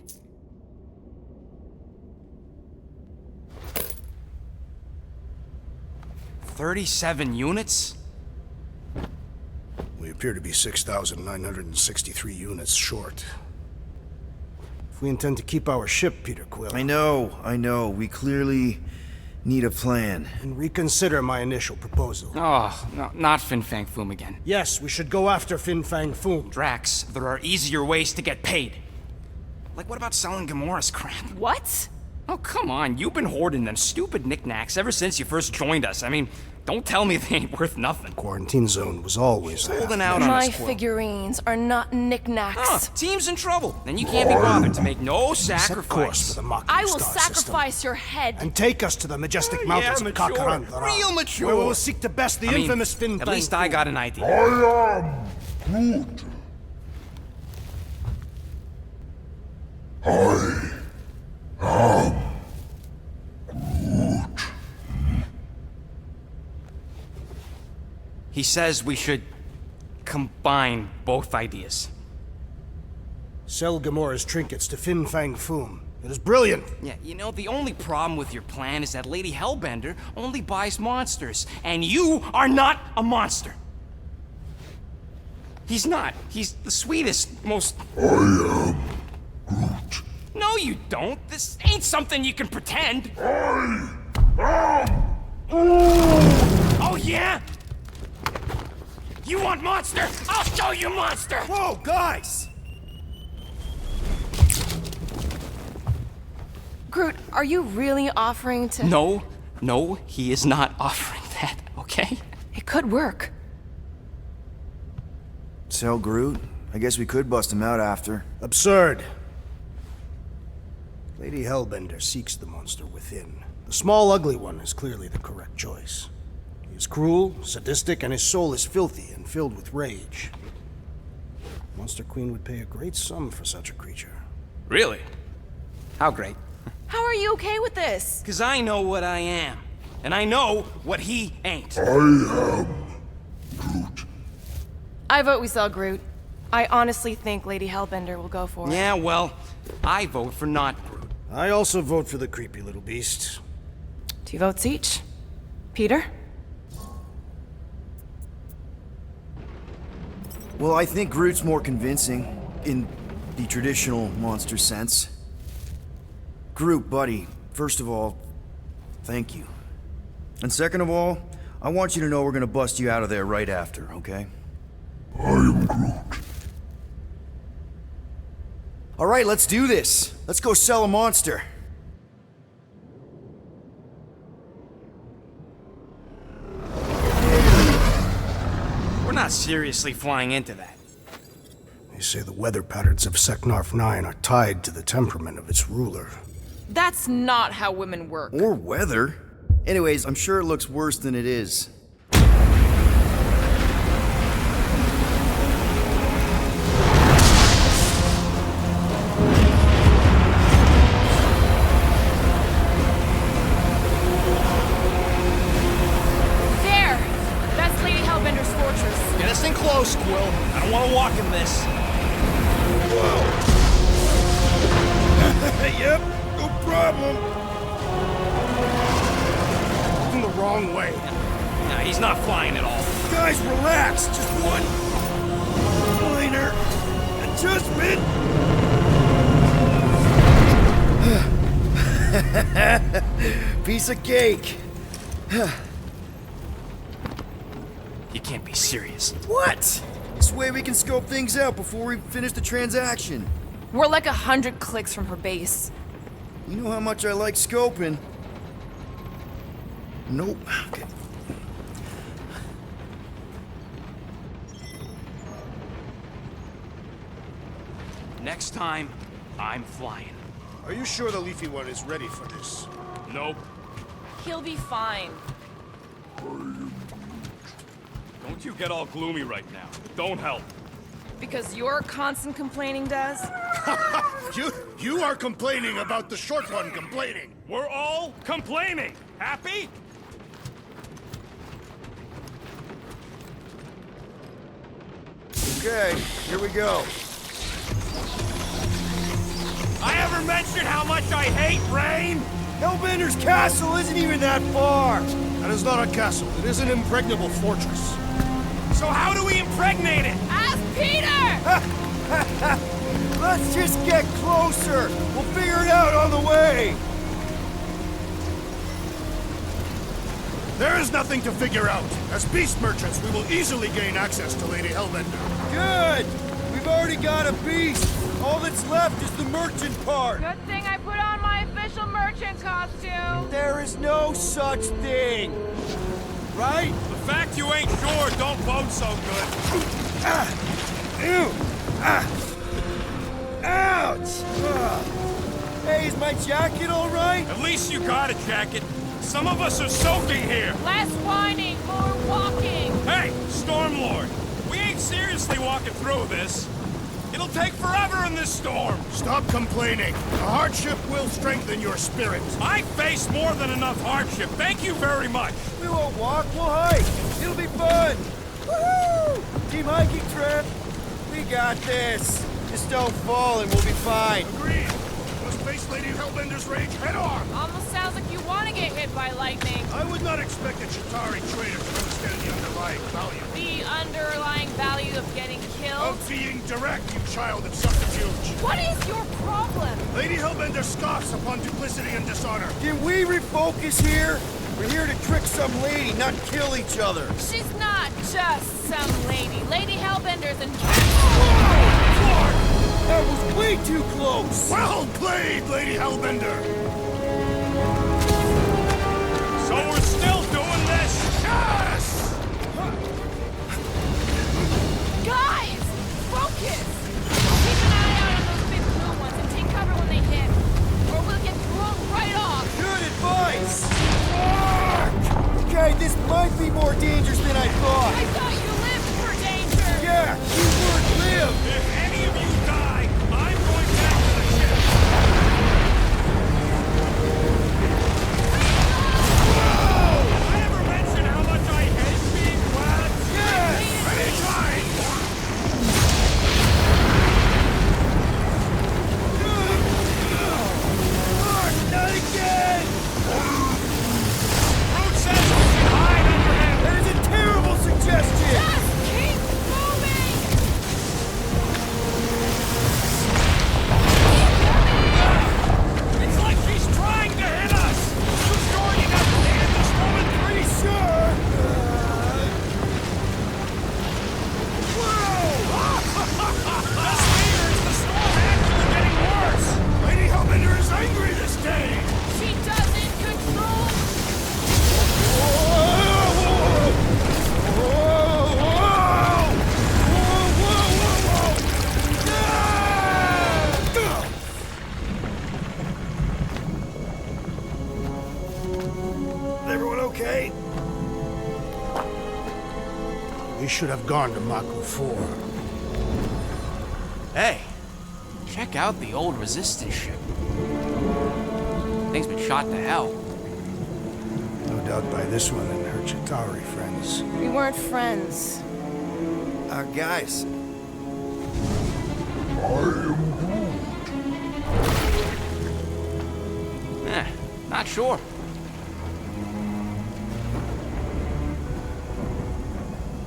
Speaker 3: "37 units?
Speaker 4: We appear to be 6,963 units short. If we intend to keep our ship, Peter Quill...
Speaker 2: I know. We clearly need a plan.
Speaker 4: And reconsider my initial proposal.
Speaker 3: Oh, no, not Fin Fang Foom again.
Speaker 4: Yes, we should go after Fin Fang Foom.
Speaker 3: Drax, there are easier ways to get paid. Like, what about selling Gamora's crap?
Speaker 11: What?
Speaker 3: Oh, come on. You've been hoarding them stupid knickknacks ever since you first joined us. I mean, don't tell me they ain't worth nothing.
Speaker 4: Quarantine zone was always
Speaker 3: holding out on
Speaker 11: My
Speaker 3: us, Quill.
Speaker 11: figurines are not knickknacks.
Speaker 3: Huh, team's in trouble. Then you can't be bothered to make no
Speaker 4: Set course for
Speaker 3: sacrifice.
Speaker 4: the Mocking
Speaker 11: I will
Speaker 4: Star
Speaker 11: sacrifice
Speaker 4: system.
Speaker 11: your head.
Speaker 4: And take us to the majestic mountains of
Speaker 3: mature.
Speaker 4: Kakarandara.
Speaker 3: Real mature.
Speaker 4: Where we will seek to best the infamous Fin
Speaker 3: At
Speaker 4: Fang
Speaker 3: least I
Speaker 4: Foom.
Speaker 3: got an idea. He says we should combine both ideas.
Speaker 4: Sell Gamora's trinkets to Fin Fang Foom. It is brilliant.
Speaker 3: Yeah, you know, the only problem with your plan is that Lady Hellbender only buys monsters, and you are not a monster. He's not. He's the sweetest, most... I am Groot. No, you don't. This ain't something you can pretend. I am Groot. Oh, yeah? You want monster? I'll show you monster!
Speaker 2: Whoa, guys!
Speaker 11: Groot, are you really offering to...
Speaker 3: No, he is not offering that, okay?
Speaker 11: It could work.
Speaker 2: Sell Groot? I guess we could bust him out after.
Speaker 4: Absurd. Lady Hellbender seeks the monster within. The small, ugly one is clearly the correct choice. He is cruel, sadistic, and his soul is filthy and filled with rage. Monster Queen would pay a great sum for such a creature.
Speaker 3: Really? How great?
Speaker 11: How are you okay with this?
Speaker 3: Because I know what I am. And I know what he ain't.
Speaker 11: I vote we sell Groot. I honestly think Lady Hellbender will go for it.
Speaker 3: Yeah, well, I vote for not Groot.
Speaker 4: I also vote for the creepy little beast.
Speaker 11: 2 votes each. Peter?
Speaker 2: Well, I think Groot's more convincing, in the traditional monster sense. Groot, buddy, first of all, thank you. And second of all, I want you to know we're gonna bust you out of there right after, okay? I am Groot. Alright, let's do this. Let's go sell a monster.
Speaker 3: We're not seriously flying into that.
Speaker 4: They say the weather patterns of Seknarf 9 are tied to the temperament of its ruler.
Speaker 11: That's not how women work.
Speaker 2: Or weather. Anyways, I'm sure it looks worse than it is.
Speaker 11: There! That's Lady Hellbender's fortress.
Speaker 3: Get us in close, Quill. I don't want to walk in this.
Speaker 4: Yep, no problem. In the wrong way.
Speaker 3: Nah, he's not flying at all.
Speaker 4: Guys, relax. Just one minor adjustment.
Speaker 2: Piece of cake.
Speaker 3: You can't be serious.
Speaker 2: What? This way we can scope things out before we finish the transaction.
Speaker 11: We're like 100 clicks from her base.
Speaker 2: You know how much I like scoping. Nope. Okay.
Speaker 3: Next time, I'm flying.
Speaker 4: Are you sure the leafy one is ready for this?
Speaker 3: Nope.
Speaker 11: He'll be fine.
Speaker 8: Don't you get all gloomy right now. It don't help.
Speaker 11: Because your constant complaining does?
Speaker 4: You are complaining about the short one complaining.
Speaker 8: We're all complaining. Happy?
Speaker 2: Okay, here we go.
Speaker 8: I ever mentioned how much I hate rain?
Speaker 2: Hellbender's castle isn't even that far.
Speaker 4: That is not a castle. It is an impregnable fortress.
Speaker 8: So how do we impregnate it?
Speaker 11: Ask Peter!
Speaker 2: Let's just get closer. We'll figure it out on the way.
Speaker 4: There is nothing to figure out. As beast merchants, we will easily gain access to Lady Hellbender.
Speaker 2: Good. We've already got a beast. All that's left is the merchant part.
Speaker 5: Good thing I put on my official merchant costume.
Speaker 2: There is no such thing. Right?
Speaker 8: The fact you ain't sure don't bode so good.
Speaker 2: Ew! Ouch! Hey, is my jacket all right?
Speaker 8: At least you got a jacket. Some of us are soaking here.
Speaker 5: Less whining, more walking.
Speaker 8: Hey, Stormlord, we ain't seriously walking through this. It'll take forever in this storm.
Speaker 4: Stop complaining. The hardship will strengthen your spirit.
Speaker 8: I face more than enough hardship. Thank you very much.
Speaker 2: We won't walk, we'll hike. It'll be fun. Woohoo! Team hiking trip. We got this. Just don't fall and we'll be fine.
Speaker 4: Agreed. Must face Lady Hellbender's rage head on.
Speaker 5: Almost sounds like you want to get hit by lightning.
Speaker 4: I would not expect a Chitauri trader to understand the underlying value.
Speaker 5: The underlying value of getting killed.
Speaker 4: Of being direct, you child of subterfuge.
Speaker 5: What is your problem?
Speaker 4: Lady Hellbender scoffs upon duplicity and dishonor.
Speaker 2: Can we refocus here? We're here to trick some lady, not kill each other.
Speaker 5: She's not just some lady. Lady Hellbender's in...
Speaker 2: That was way too close.
Speaker 4: Well played, Lady Hellbender.
Speaker 8: So we're still doing this?
Speaker 4: Yes!
Speaker 5: Guys! Focus! Keep an eye out on those big blue ones and take cover when they hit. Or we'll get blown right off.
Speaker 2: Good advice. Okay, this might be more dangerous than I thought.
Speaker 5: I thought you lived for danger.
Speaker 2: Yeah, keyword live.
Speaker 8: If any of you die, I'm going back to the ship. I ever mentioned how much I hate being wet?
Speaker 2: Yes!
Speaker 8: Anytime!
Speaker 2: Not again!
Speaker 8: Root says we should hide under him.
Speaker 2: That is a terrible suggestion!
Speaker 5: Just keep moving!
Speaker 8: It's like she's trying to hit us! You sure you got the hand this woman?
Speaker 2: Pretty sure!
Speaker 8: This means the storm actually getting worse!
Speaker 4: Lady Hellbender is angry this day.
Speaker 5: She doesn't control...
Speaker 2: Everyone okay?
Speaker 4: We should have gone to Maku 4.
Speaker 3: Hey, check out the old resistance ship. Thing's been shot to hell.
Speaker 4: No doubt by this one and her Chitauri friends.
Speaker 11: We weren't friends.
Speaker 2: Guys.
Speaker 3: Not sure.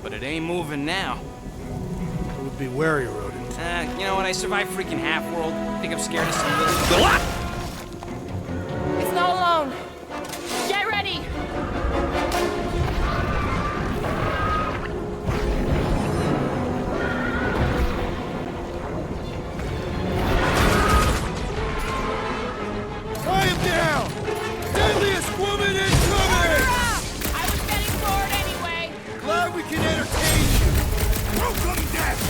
Speaker 3: But it ain't moving now.
Speaker 4: I would be wary, rodent.
Speaker 3: You know what? I survived freaking Half-World. Think I'm scared of some little... What?
Speaker 11: It's not alone. Get ready.
Speaker 9: I am down! Deadliest woman incoming!
Speaker 11: I was getting bored anyway.
Speaker 9: Glad we can entertain you! Welcome, death!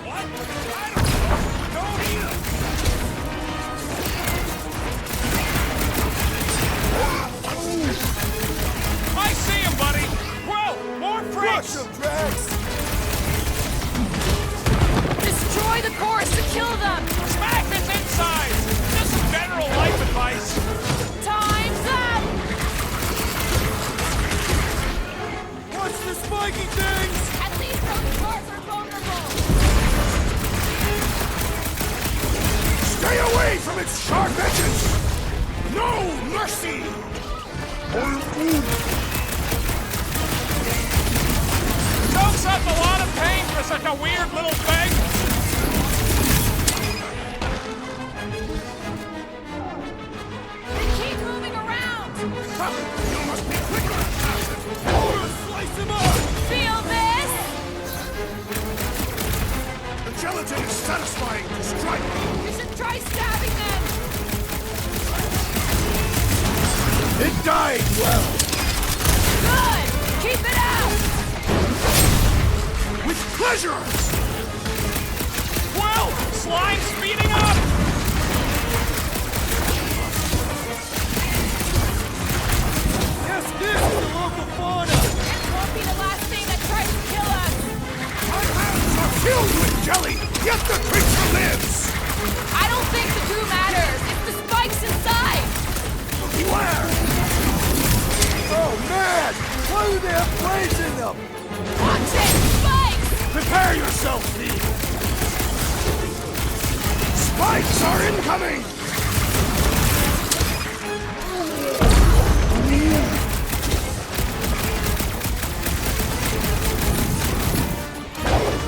Speaker 8: What? I don't know. Don't eat 'em. I see him, buddy. Whoa, more
Speaker 9: Crush
Speaker 8: freaks.
Speaker 9: them, Drax!
Speaker 11: Destroy the cores to kill them.
Speaker 8: Smack his insides. Just some general life advice.
Speaker 11: Time's up.
Speaker 9: Watch the spiky things!
Speaker 11: At least those cores are vulnerable.
Speaker 8: Stay away from its sharp edges. No mercy. Soaks up a lot of pain for such a weird little thing.
Speaker 11: They keep moving around.
Speaker 8: You must be quicker.
Speaker 9: Slice them up!
Speaker 11: Feel this?
Speaker 8: The gelatin is satisfying to strike.
Speaker 11: You should try stabbing them.
Speaker 8: It died well.
Speaker 11: Good. Keep it out.
Speaker 8: With pleasure. Well, slime speeding up.
Speaker 9: Yes, this is the local fauna!
Speaker 11: It won't be the last thing that tries to kill us.
Speaker 8: My hands are filled with jelly, yet the creature lives.
Speaker 11: I don't think the goo matters. It's the spikes inside.
Speaker 8: Beware.
Speaker 9: Oh, man! Why do they have blades in them?
Speaker 11: Watch it. Spikes.
Speaker 8: Prepare yourself, thief. Spikes are incoming.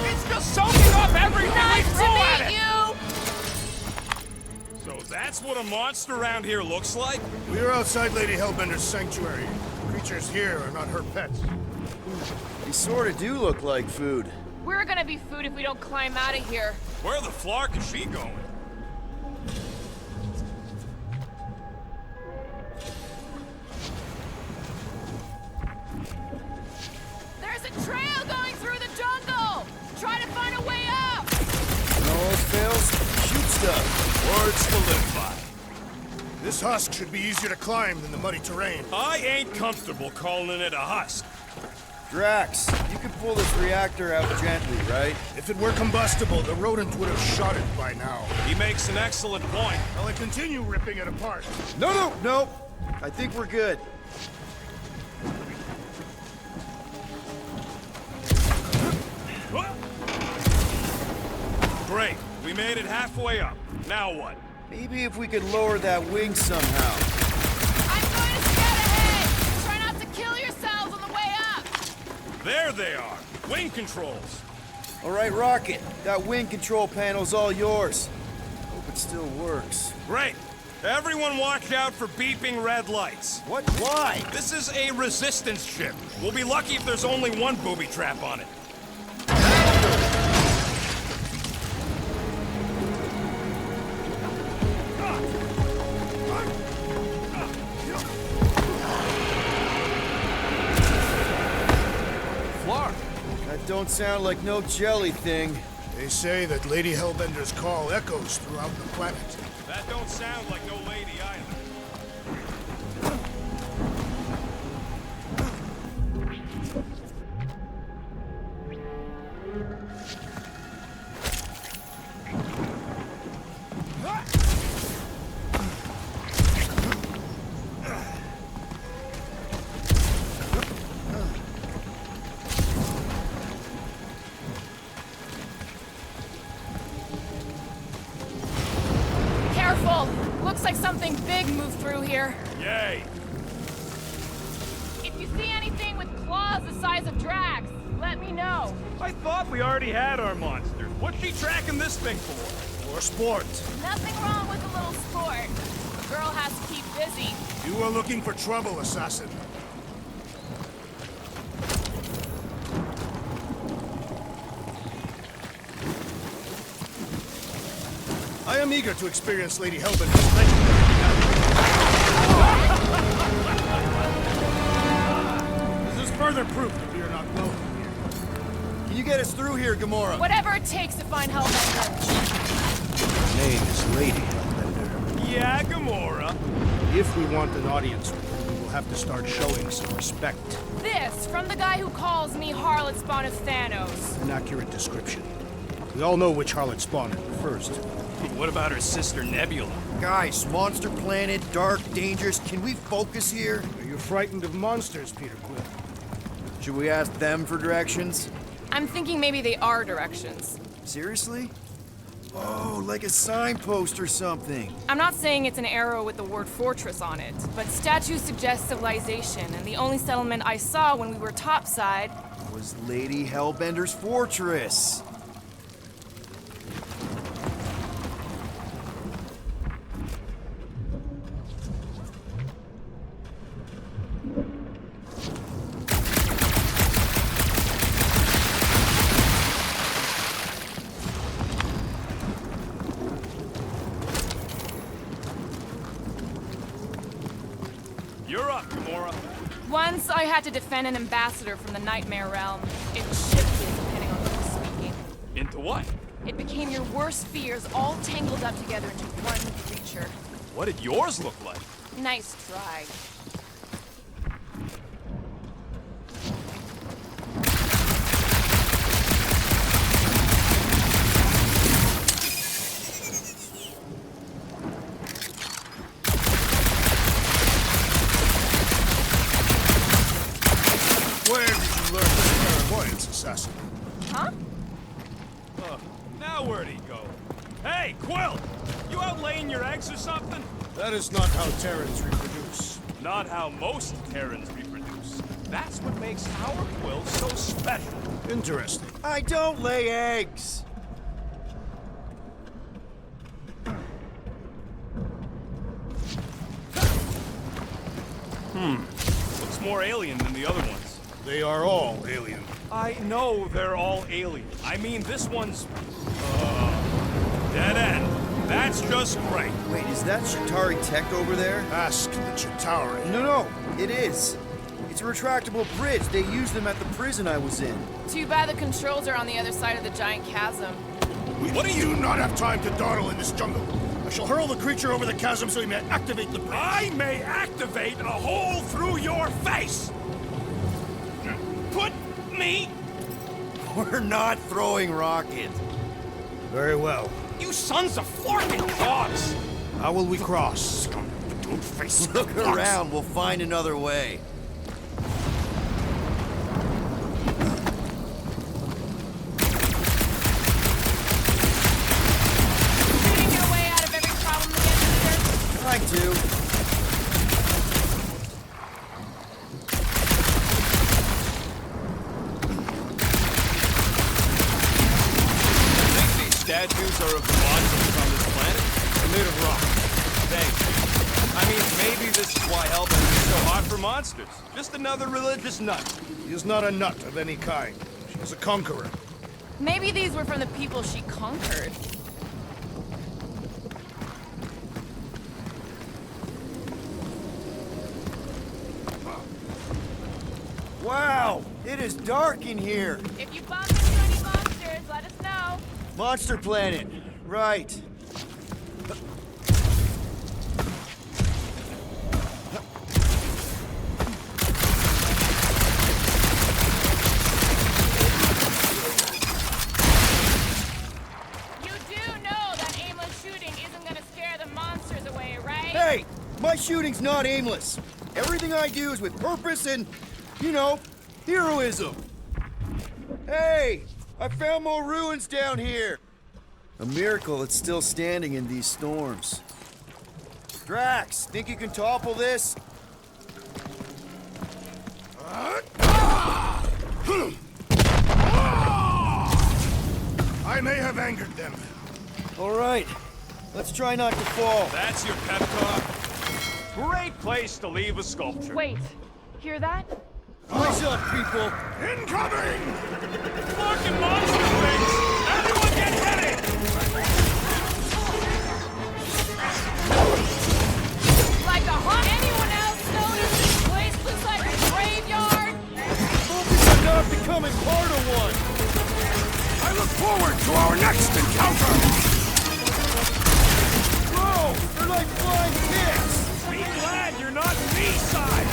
Speaker 8: It's just soaking up everything
Speaker 11: Nice
Speaker 8: we
Speaker 11: to
Speaker 8: throw at
Speaker 11: meet
Speaker 8: it.
Speaker 11: you.
Speaker 8: So that's what a monster around here looks like?
Speaker 12: We are outside Lady Hellbender's sanctuary. Creatures here are not her pets.
Speaker 2: They sort of do look like food.
Speaker 11: We're gonna be food if we don't climb out of here.
Speaker 8: Where the flark is she going?
Speaker 11: There's a trail going through the jungle. Try to find a way up.
Speaker 2: When all else fails, shoot stuff.
Speaker 8: Words to live by.
Speaker 12: This husk should be easier to climb than the muddy terrain.
Speaker 8: I ain't comfortable calling it a husk.
Speaker 2: Drax, you can pull this reactor out gently, right?
Speaker 12: If it were combustible, the rodent would have shot it by now.
Speaker 8: He makes an excellent point.
Speaker 12: I'll continue ripping it apart.
Speaker 2: No! I think we're good.
Speaker 8: Great. We made it halfway up. Now what?
Speaker 2: Maybe if we could lower that wing somehow.
Speaker 11: I'm going to scout ahead. Try not to kill yourselves on the way up.
Speaker 8: There they are. Wing controls.
Speaker 2: All right, Rocket. That wing control panel's all yours. Hope it still works.
Speaker 8: Great. Everyone watch out for beeping red lights.
Speaker 2: What? Why?
Speaker 8: This is a resistance ship. We'll be lucky if there's only one booby trap on it. Flark.
Speaker 2: That don't sound like no jelly thing.
Speaker 12: They say that Lady Hellbender's call echoes throughout the planet.
Speaker 8: That don't sound like no lady either.
Speaker 11: Looks like something big moved through here.
Speaker 8: Yay!
Speaker 11: If you see anything with claws the size of Drax, let me know.
Speaker 8: I thought we already had our monster. What's she tracking this thing for?
Speaker 12: For sport.
Speaker 11: Nothing wrong with a little sport. The girl has to keep busy.
Speaker 12: You are looking for trouble, assassin. I am eager to experience Lady Hellbender's legendary. This is further proof that we are not welcome here.
Speaker 2: Can you get us through here, Gamora?
Speaker 11: Whatever it takes to find Hellbender.
Speaker 4: Her name is Lady Hellbender.
Speaker 8: Yeah, Gamora.
Speaker 4: If we want an audience with her, we will have to start showing some respect.
Speaker 11: This from the guy who calls me Harlot Spawn of Thanos.
Speaker 4: An accurate description. We all know which harlot spawn it refers to.
Speaker 8: What about her sister Nebula?
Speaker 2: Guys, monster planet, dark, dangerous. Can we focus here?
Speaker 4: Are you frightened of monsters, Peter Quill?
Speaker 2: Should we ask them for directions?
Speaker 11: I'm thinking maybe they are directions.
Speaker 2: Seriously? Oh, like a signpost or something.
Speaker 11: I'm not saying it's an arrow with the word fortress on it, but statues suggest civilization, and the only settlement I saw when we were topside
Speaker 2: Was Lady Hellbender's fortress.
Speaker 8: You're up, Gamora.
Speaker 11: Once I had to defend an ambassador from the Nightmare Realm. It shifted depending on who's speaking.
Speaker 8: Into what?
Speaker 11: It became your worst fears all tangled up together into one creature.
Speaker 8: What did yours look like?
Speaker 11: Nice try.
Speaker 12: Where did you learn this clairvoyance, assassin?
Speaker 11: Huh?
Speaker 8: Now where'd he go? Hey, Quill! You out laying your eggs or something?
Speaker 12: That is not how Terrans reproduce.
Speaker 8: Not how most Terrans reproduce. That's what makes our Quill so special.
Speaker 12: Interesting.
Speaker 2: I don't lay eggs.
Speaker 8: Looks more alien than the other ones.
Speaker 12: They are all alien.
Speaker 8: I know they're all alien. I mean, this one's... dead end. That's just great.
Speaker 2: Wait, is that Chitauri tech over there?
Speaker 12: Ask the Chitauri.
Speaker 2: No, it is. It's a retractable bridge. They used them at the prison I was in.
Speaker 11: Too bad the controls are on the other side of the giant chasm.
Speaker 12: What do you not have time to dawdle in this jungle? I shall hurl the creature over the chasm so he may activate the bridge.
Speaker 8: I may activate a hole through your face! Put me...
Speaker 2: We're not throwing rockets.
Speaker 4: Very well.
Speaker 8: You sons of forking dogs!
Speaker 4: How will we cross?
Speaker 8: Two-faced
Speaker 2: Look around. We'll find another way.
Speaker 11: Shooting your way out of every problem again, mister?
Speaker 2: Like to.
Speaker 8: Statues are of the monsters on this planet. They're made of rock. Thanks. I mean, maybe this is why Hellbender is so hot for monsters. Just another religious nut.
Speaker 12: He is not a nut of any kind. She is a conqueror.
Speaker 11: Maybe these were from the people she conquered.
Speaker 2: Wow, it is dark in here.
Speaker 11: If you bump into any monsters, let us know.
Speaker 2: Monster planet. Right.
Speaker 11: You do know that aimless shooting isn't gonna scare the monsters away, right?
Speaker 2: Hey, my shooting's not aimless. Everything I do is with purpose and, you know, heroism. Hey, I found more ruins down here. A miracle it's still standing in these storms. Drax, think you can topple this?
Speaker 12: I may have angered them.
Speaker 2: All right, let's try not to fall.
Speaker 8: That's your pep talk? Great place to leave a sculpture.
Speaker 5: Wait, hear that?
Speaker 2: Eyes up, people!
Speaker 12: Incoming!
Speaker 8: Fucking monster things! Everyone get ready!
Speaker 5: Like a hot. Anyone else notice this place looks like a graveyard?
Speaker 2: Focus on not becoming part of one!
Speaker 12: I look forward to our next encounter!
Speaker 2: Whoa! They're like flying kids!
Speaker 8: Be glad you're not B-side!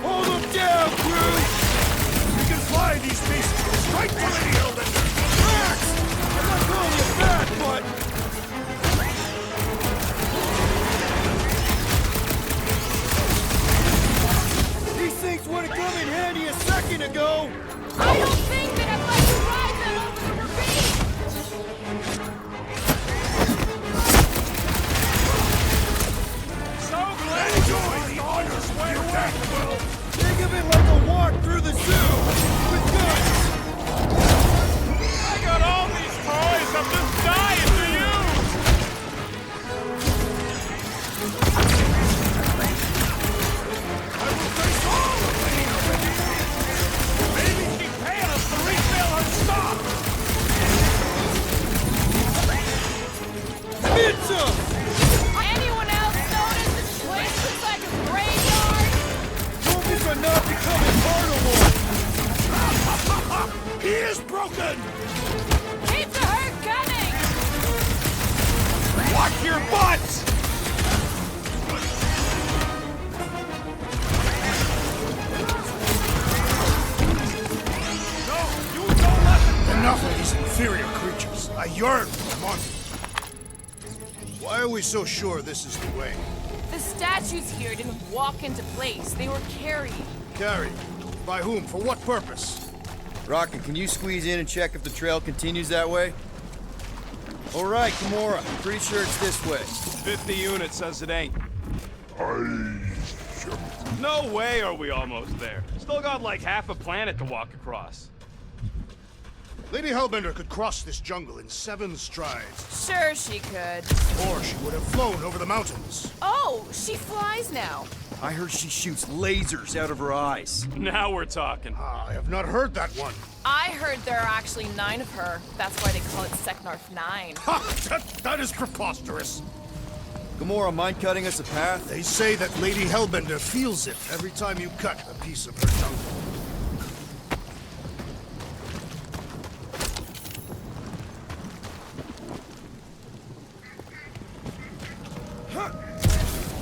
Speaker 2: Hold them down, crew!
Speaker 12: We can fly these beasts straight to Lady Hellbender!
Speaker 2: Drax! I'm not calling you back, but... These things would have come in handy a second ago!
Speaker 5: I don't think that I'd like to ride that over the ravine!
Speaker 8: So glad
Speaker 12: Enjoy the honors of your death, Will!
Speaker 2: Think of it like a walk through the zoo! With guns!
Speaker 8: I got all these toys I'm just dying to use!
Speaker 12: I will face all of Lady Hellbender!
Speaker 8: Maybe she'd pay us to refill her stock!
Speaker 2: Get some!
Speaker 5: Anyone else notice this place looks like a graveyard?
Speaker 2: Focus on not becoming part of one!
Speaker 12: He is broken!
Speaker 5: Keep the herd coming!
Speaker 8: Watch your butts! No, you don't let them...
Speaker 12: Enough of these inferior creatures. I yearn for the monsters. Why are we so sure this is the way?
Speaker 11: The statues here didn't walk into place. They were carried.
Speaker 12: Carried? By whom? For what purpose?
Speaker 2: Rocket, can you squeeze in and check if the trail continues that way? All right, Gamora. Pretty sure it's this way.
Speaker 8: 50 units says it ain't. No way are we almost there. Still got like half a planet to walk across.
Speaker 12: Lady Hellbender could cross this jungle in 7 strides.
Speaker 11: Sure she could.
Speaker 12: Or she would have flown over the mountains.
Speaker 11: Oh, she flies now.
Speaker 2: I heard she shoots lasers out of her eyes.
Speaker 8: Now we're talking.
Speaker 12: I have not heard that one.
Speaker 11: I heard there are actually 9 of her. That's why they call it Seknarf 9.
Speaker 12: Ha! That is preposterous.
Speaker 2: Gamora, mind cutting us a path?
Speaker 12: They say that Lady Hellbender feels it every time you cut a piece of her jungle.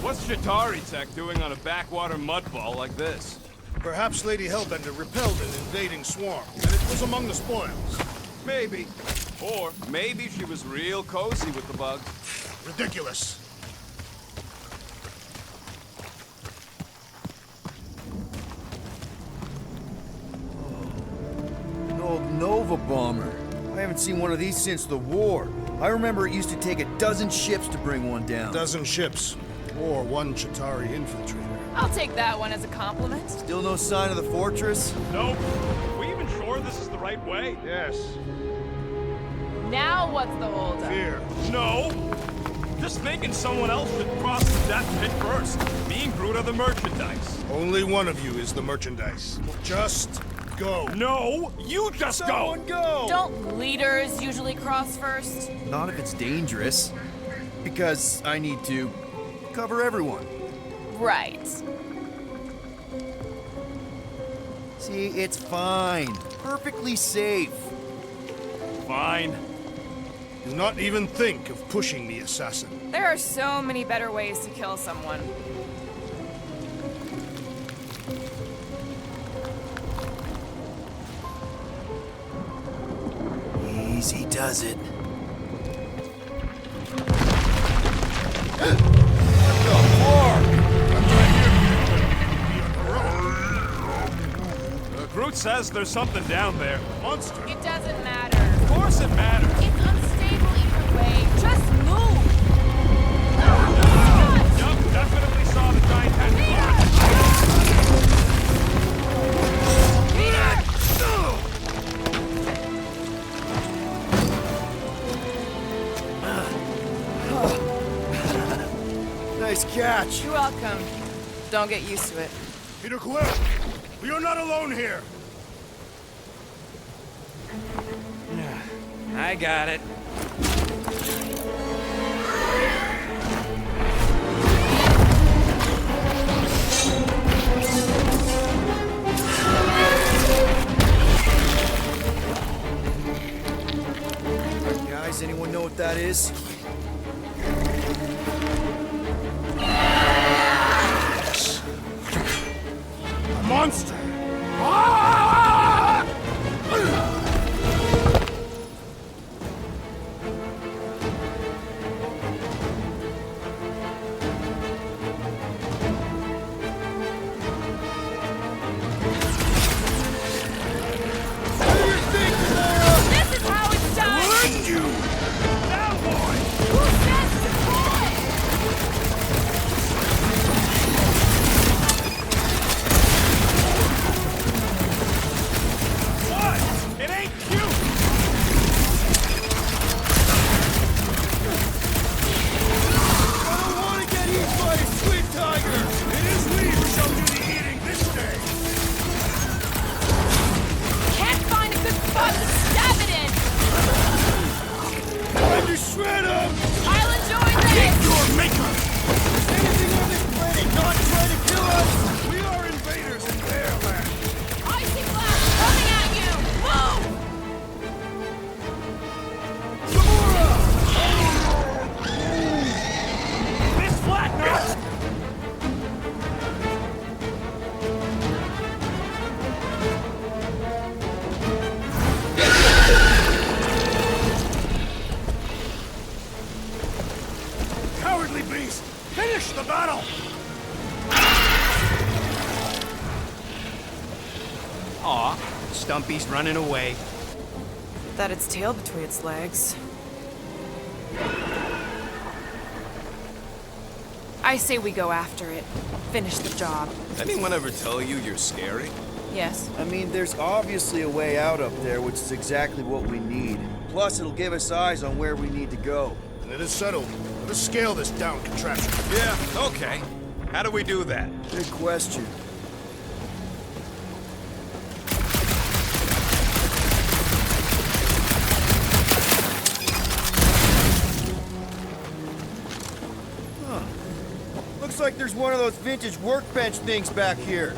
Speaker 8: What's Chitauri Tech doing on a backwater mudball like this?
Speaker 12: Perhaps Lady Hellbender repelled an invading swarm, and it was among the spoils.
Speaker 8: Maybe. Or maybe she was real cozy with the bugs.
Speaker 12: Ridiculous.
Speaker 2: An old Nova bomber. I haven't seen one of these since the war. I remember it used to take a dozen ships to bring one down.
Speaker 12: Dozen ships, or 1 Chitauri infiltrator.
Speaker 11: I'll take that one as a compliment.
Speaker 2: Still no sign of the fortress?
Speaker 8: Nope. Are we even sure this is the right way?
Speaker 12: Yes.
Speaker 11: Now what's the holdup?
Speaker 12: Fear.
Speaker 8: No. Just thinking someone else should cross the death pit first. Being Groot of the merchandise.
Speaker 12: Only one of you is the merchandise. Just go.
Speaker 8: No, you just
Speaker 2: Someone go!
Speaker 11: Don't leaders usually cross first?
Speaker 2: Not if it's dangerous. Because I need to cover everyone.
Speaker 11: Right.
Speaker 2: See, it's fine. Perfectly safe.
Speaker 8: Fine.
Speaker 12: Do not even think of pushing the assassin.
Speaker 11: There are so many better ways to kill someone.
Speaker 2: Easy does it.
Speaker 8: Groot says there's something down there.
Speaker 12: Monster.
Speaker 11: It doesn't matter.
Speaker 8: Of course it matters.
Speaker 11: It's unstable
Speaker 2: Nice catch.
Speaker 11: You're welcome. Don't get used to it.
Speaker 12: Peter Quill, we are not alone here.
Speaker 3: I got it.
Speaker 2: Guys, anyone know what that is?
Speaker 12: A monster!
Speaker 11: This is how it's done!
Speaker 12: Now, boy!
Speaker 11: Who says deploy?
Speaker 12: What? It ain't cute! I don't want to get eaten by a sweet tiger! It is we who shall do the eating this day!
Speaker 11: Can't find a good spot to stab it in!
Speaker 12: Time to shred him!
Speaker 11: I'll enjoy this!
Speaker 12: Your maker! Is anything on this planet not trying to kill us? We are invaders in their land!
Speaker 11: Icy blast coming at you! Move!
Speaker 12: Miss Flatner! Cowardly beast! Finish the battle!
Speaker 3: Aw, Stumpy's running away.
Speaker 11: That its tail between its legs. I say we go after it. Finish the job.
Speaker 8: Anyone ever tell you you're scary?
Speaker 11: Yes.
Speaker 2: I mean, there's obviously a way out up there, which is exactly what we need. Plus, it'll give us eyes on where we need to go.
Speaker 12: And it is settled. Let us scale this down contraption.
Speaker 8: Yeah, okay. How do we do that?
Speaker 2: Good question. Looks like there's one of those vintage workbench things back here.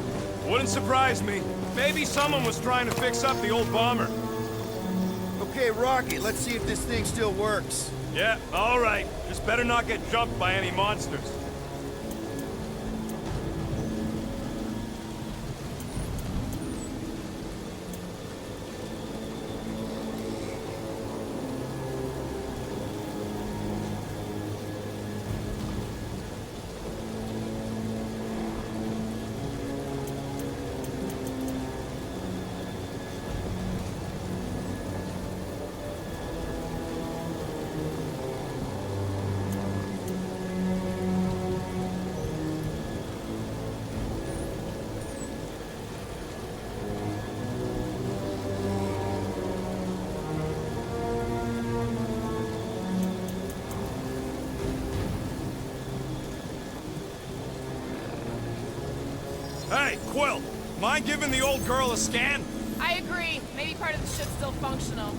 Speaker 8: Wouldn't surprise me. Maybe someone was trying to fix up the old bomber.
Speaker 2: Okay, Rocky, let's see if this thing still works.
Speaker 8: Yeah, all right. Just better not get jumped by any monsters. Hey, Quill! Mind giving the old girl a scan?
Speaker 11: I agree. Maybe part of the ship's still functional.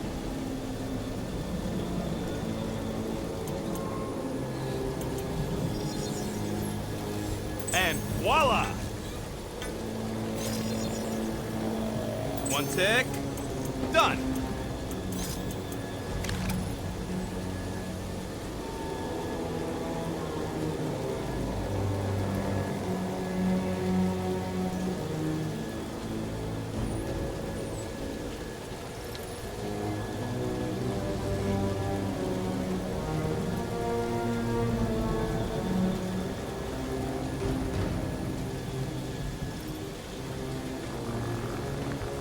Speaker 8: And voila! One tick. Done.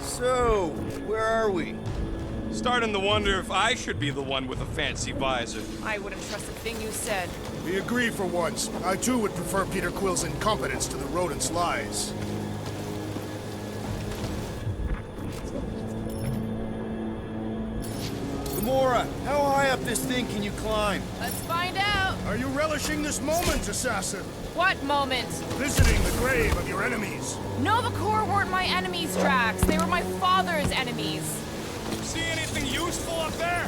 Speaker 2: So, where are we?
Speaker 8: Starting to wonder if I should be the one with a fancy visor.
Speaker 11: I wouldn't trust a thing you said.
Speaker 12: We agree for once. I too would prefer Peter Quill's incompetence to the rodent's lies. The
Speaker 2: Gamora, how high up this thing can you climb?
Speaker 11: Let's find out.
Speaker 12: Are you relishing this moment, assassin?
Speaker 11: What moment?
Speaker 12: Visiting the grave of your enemies.
Speaker 11: Nova Corps weren't my enemies, Drax. They were my father's enemies.
Speaker 8: See anything useful up there?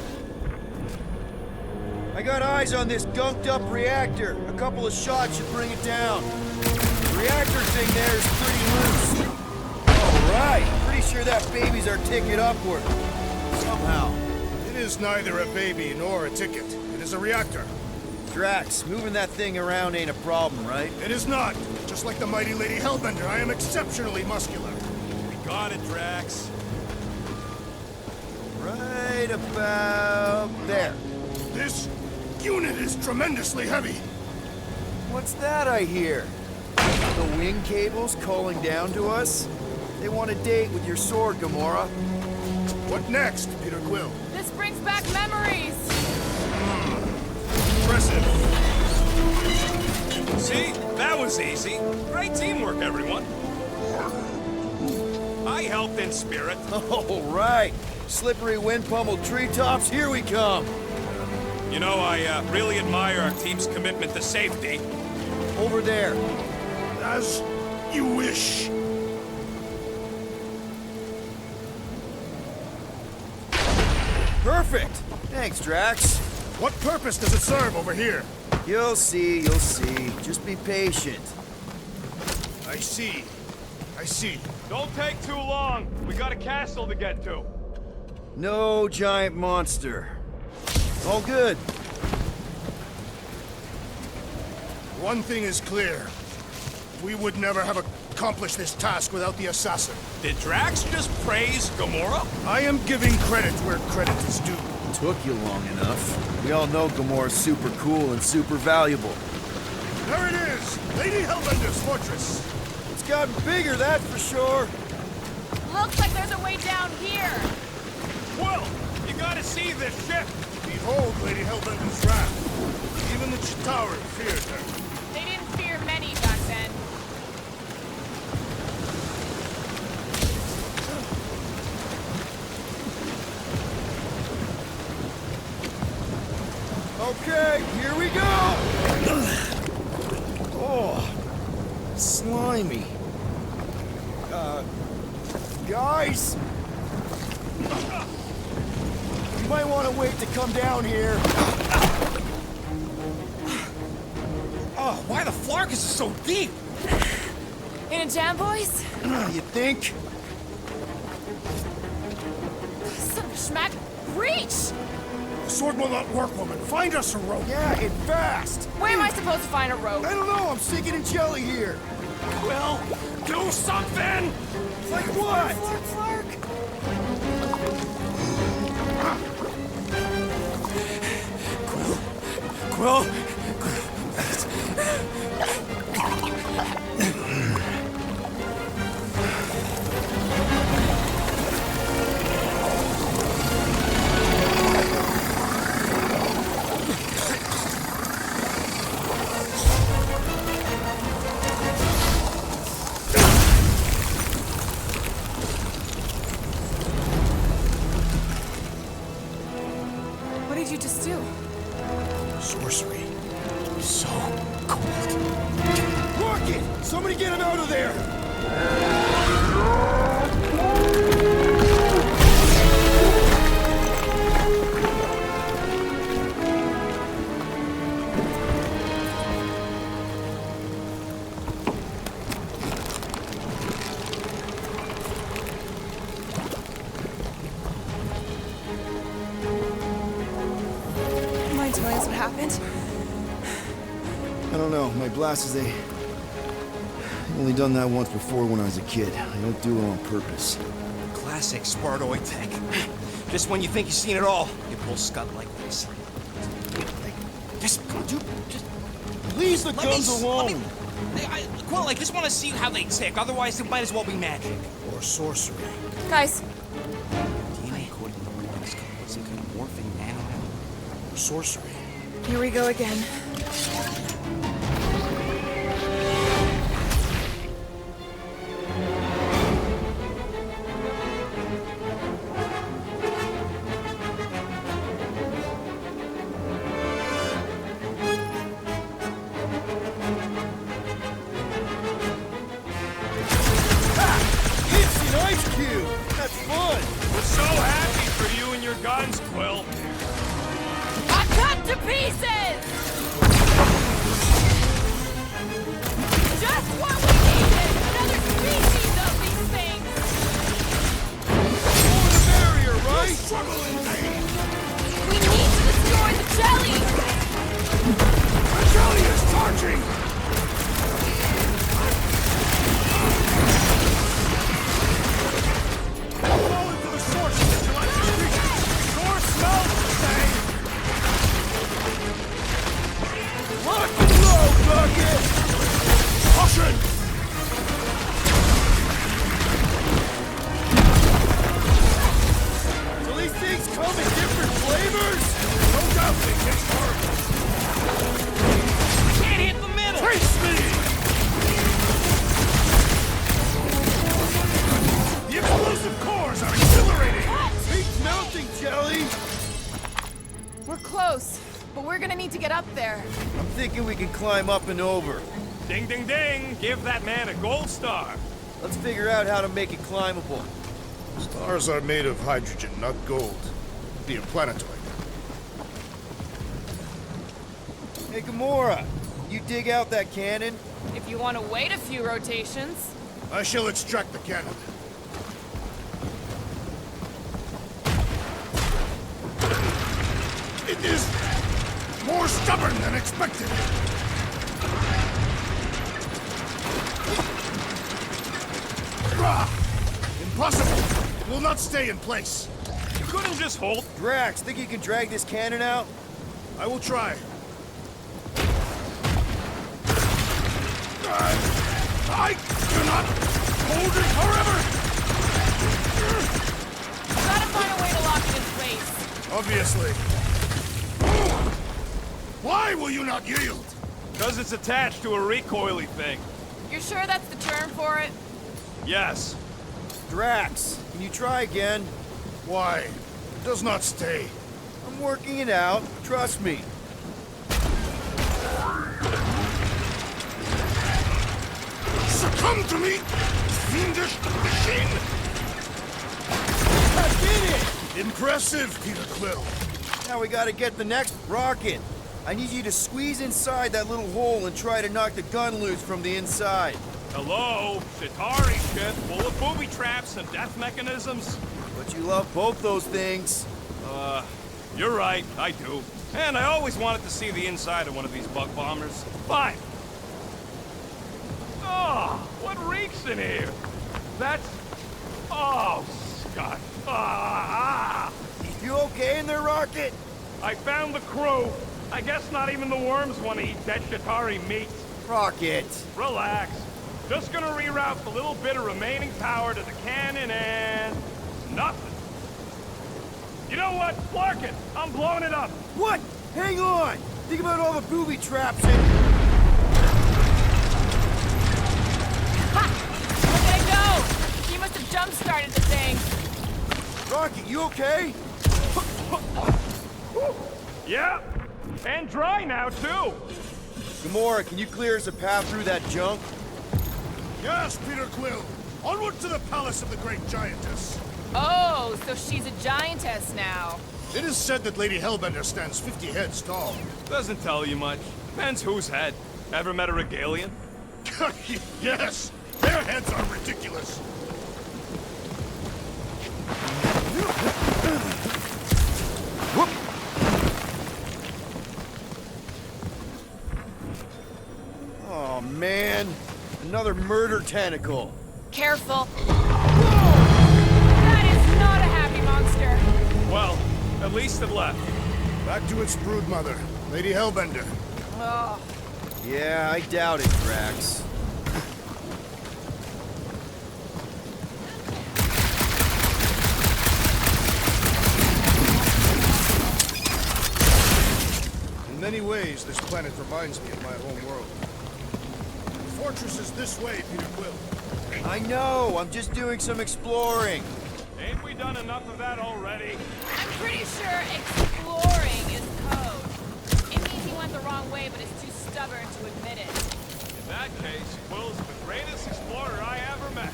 Speaker 2: I got eyes on this gunked up reactor. A couple of shots should bring it down. The reactor thing there is pretty loose. Alright, pretty sure that baby's our ticket upward. Somehow.
Speaker 12: It is neither a baby nor a ticket. It is a reactor.
Speaker 2: Drax, moving that thing around ain't a problem, right?
Speaker 12: It is not. Just like the mighty Lady Hellbender, I am exceptionally muscular.
Speaker 8: We got it, Drax.
Speaker 2: Right about there.
Speaker 12: This unit is tremendously heavy.
Speaker 2: What's that I hear? The wing cables calling down to us? They want a date with your sword, Gamora.
Speaker 12: What next, Peter Quill?
Speaker 11: This brings back memories.
Speaker 12: Impressive.
Speaker 8: See? That was easy. Great teamwork, everyone. I helped in spirit.
Speaker 2: All right. Slippery wind-pummeled treetops, here we come.
Speaker 8: You know, I really admire our team's commitment to safety.
Speaker 2: Over there.
Speaker 12: As you wish.
Speaker 2: Perfect. Thanks, Drax.
Speaker 12: What purpose does it serve over here?
Speaker 2: You'll see, you'll see. Just be patient.
Speaker 12: I see. I see.
Speaker 8: Don't take too long. We got a castle to get to.
Speaker 2: No giant monster. All good.
Speaker 12: One thing is clear. We would never have accomplished this task without the assassin.
Speaker 8: Did Drax just praise Gamora?
Speaker 12: I am giving credit where credit is due.
Speaker 2: Took you long enough. We all know Gamora's super cool and super valuable.
Speaker 12: There it is! Lady Hellbender's fortress!
Speaker 2: It's gotten bigger, that's for sure.
Speaker 11: Looks like there's a way down here.
Speaker 8: Quill, you gotta see this ship.
Speaker 12: Behold Lady Hellbender's wrath. Even the Chitauri feared her.
Speaker 11: They didn't fear many back then.
Speaker 2: Okay, here we go! Oh, slimy. Guys? You might want to wait to come down here.
Speaker 3: Oh, why the Flarkus is so deep?
Speaker 11: In a jam, boys?
Speaker 2: You think?
Speaker 11: Son of a schmack. Reach!
Speaker 12: The sword will not work, woman. Find us a rope.
Speaker 2: Yeah, and fast.
Speaker 11: Where am I supposed to find a rope?
Speaker 2: I don't know, I'm sinking in jelly here.
Speaker 8: Quill, do something!
Speaker 2: Like what?
Speaker 11: Flark.
Speaker 3: Quill?
Speaker 11: What did you just do?
Speaker 12: Sorcery. So cold.
Speaker 2: Rocket! Somebody get him out of there!
Speaker 11: Mind telling us what happened?
Speaker 2: I don't know. My blast is I've only done that once before when I was a kid. I don't do it on purpose.
Speaker 3: Classic Spartoid tech. Just when you think you've seen it all, you pull scud like this. Just
Speaker 2: Leave the
Speaker 3: let
Speaker 2: guns
Speaker 3: me,
Speaker 2: alone!
Speaker 3: Quill, I just want to see how they tick. Otherwise, it might as well be magic.
Speaker 12: Or sorcery.
Speaker 11: Guys,
Speaker 3: DNA coding the is some kind of morphing nano.
Speaker 12: Or sorcery.
Speaker 11: here we go again. to pieces! Just what we needed! Another species of these things!
Speaker 12: Over the barrier, right? Struggle in vain!
Speaker 11: We need to destroy the jelly!
Speaker 12: The jelly is charging! Fall into the source of the galactic creature! Source smells the same! Lock and load, Rocket! Caution!
Speaker 2: So these things come in different flavors?
Speaker 12: No doubt they taste horrible!
Speaker 3: Can't hit the middle!
Speaker 12: Taste me! The explosive cores are exhilarating!
Speaker 2: Meat's melting, Jelly!
Speaker 11: We're close, but we're gonna need to get up there.
Speaker 2: I'm thinking we can climb up and over.
Speaker 8: Ding, ding, ding! Give that man a gold star.
Speaker 2: Let's figure out how to make it climbable.
Speaker 12: Stars are made of hydrogen, not gold. Be a planetoid.
Speaker 2: Hey, Gamora, you dig out that cannon?
Speaker 11: If you want to wait a few rotations.
Speaker 12: I shall extract the cannon. It is more stubborn than expected. Ah, impossible! It will not stay in place.
Speaker 8: You couldn't just hold.
Speaker 2: Drax, think you can drag this cannon out?
Speaker 12: I will try. I cannot hold it forever!
Speaker 11: Gotta find a way to lock it in place.
Speaker 12: Obviously. Why will you not yield?
Speaker 8: Because it's attached to a recoily thing.
Speaker 11: You're sure that's the term for it?
Speaker 8: Yes.
Speaker 2: Drax, can you try again?
Speaker 12: Why? It does not stay.
Speaker 2: I'm working it out. Trust me.
Speaker 12: Succumb to me, fiendish machine!
Speaker 2: I did it!
Speaker 12: Impressive, Peter Quill.
Speaker 2: Now we gotta get the next rocket. I need you to squeeze inside that little hole and try to knock the gun loose from the inside.
Speaker 8: Hello? Chitauri ship full of booby traps and death mechanisms?
Speaker 2: But you love both those things.
Speaker 8: You're right, I do. And I always wanted to see the inside of one of these bug bombers. Fine. Oh, what reeks in here? That's... Oh, Scott.
Speaker 2: You okay in there, Rocket?
Speaker 8: I found the crew. I guess not even the worms want to eat dead Chitauri meat.
Speaker 2: Rocket.
Speaker 8: Relax. Just gonna reroute the little bit of remaining power to the cannon and... nothing. You know what? Flark it! I'm blowing it up!
Speaker 2: What? Hang on! Think about all the booby traps and...
Speaker 11: Ha! Look at it go! He must have jump-started the thing.
Speaker 2: Rocket, you okay?
Speaker 8: Yeah, and dry now, too!
Speaker 2: Gamora, can you clear us a path through that junk?
Speaker 12: Yes, Peter Quill. Onward to the palace of the great giantess.
Speaker 11: Oh, so she's a giantess now.
Speaker 12: It is said that Lady Hellbender stands 50 heads tall.
Speaker 8: Doesn't tell you much. Depends whose head. Ever met a regalian?
Speaker 12: Yes! Their heads are ridiculous.
Speaker 2: Oh, man. Another murder tentacle.
Speaker 11: Careful. That is not a happy monster.
Speaker 8: Well, at least it left.
Speaker 12: Back to its broodmother, Lady Hellbender.
Speaker 11: Oh.
Speaker 2: Yeah, I doubt it, Drax.
Speaker 12: In many ways, this planet reminds me of my home world. The fortress is this way, Peter Quill.
Speaker 2: I know, I'm just doing some exploring.
Speaker 8: Ain't we done enough of that already?
Speaker 11: I'm pretty sure exploring is code. It means he went the wrong way, but is too stubborn to admit it.
Speaker 8: In that case, Quill's the greatest explorer I ever met.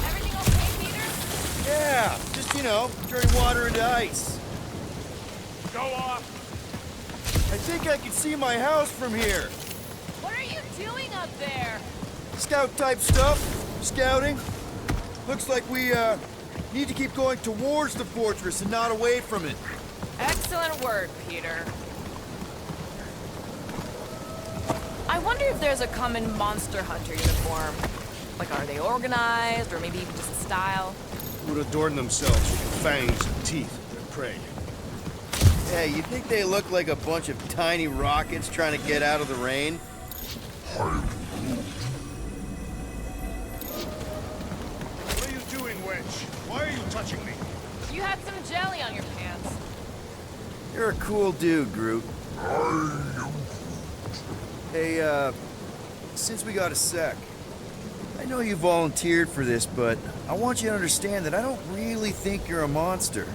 Speaker 11: Everything okay
Speaker 2: You know, turning water into ice.
Speaker 8: Go off!
Speaker 2: I think I can see my house from here.
Speaker 11: What are you doing up there?
Speaker 2: Scout type stuff. Scouting. Looks like we, need to keep going towards the fortress and not away from it.
Speaker 11: Excellent work, Peter. I wonder if there's a common monster hunter uniform. Like, are they organized, or maybe even just a style?
Speaker 12: Would adorn themselves with the fangs and teeth of their prey.
Speaker 2: Hey, you think they look like a bunch of tiny rockets trying to get out of the rain?
Speaker 12: What are you doing, wench? Why are you touching me?
Speaker 11: You had some jelly on your pants.
Speaker 2: You're a cool dude, Groot. Hey, since we got a sec, I know you volunteered for this, but I want you to understand that I don't really think you're a monster.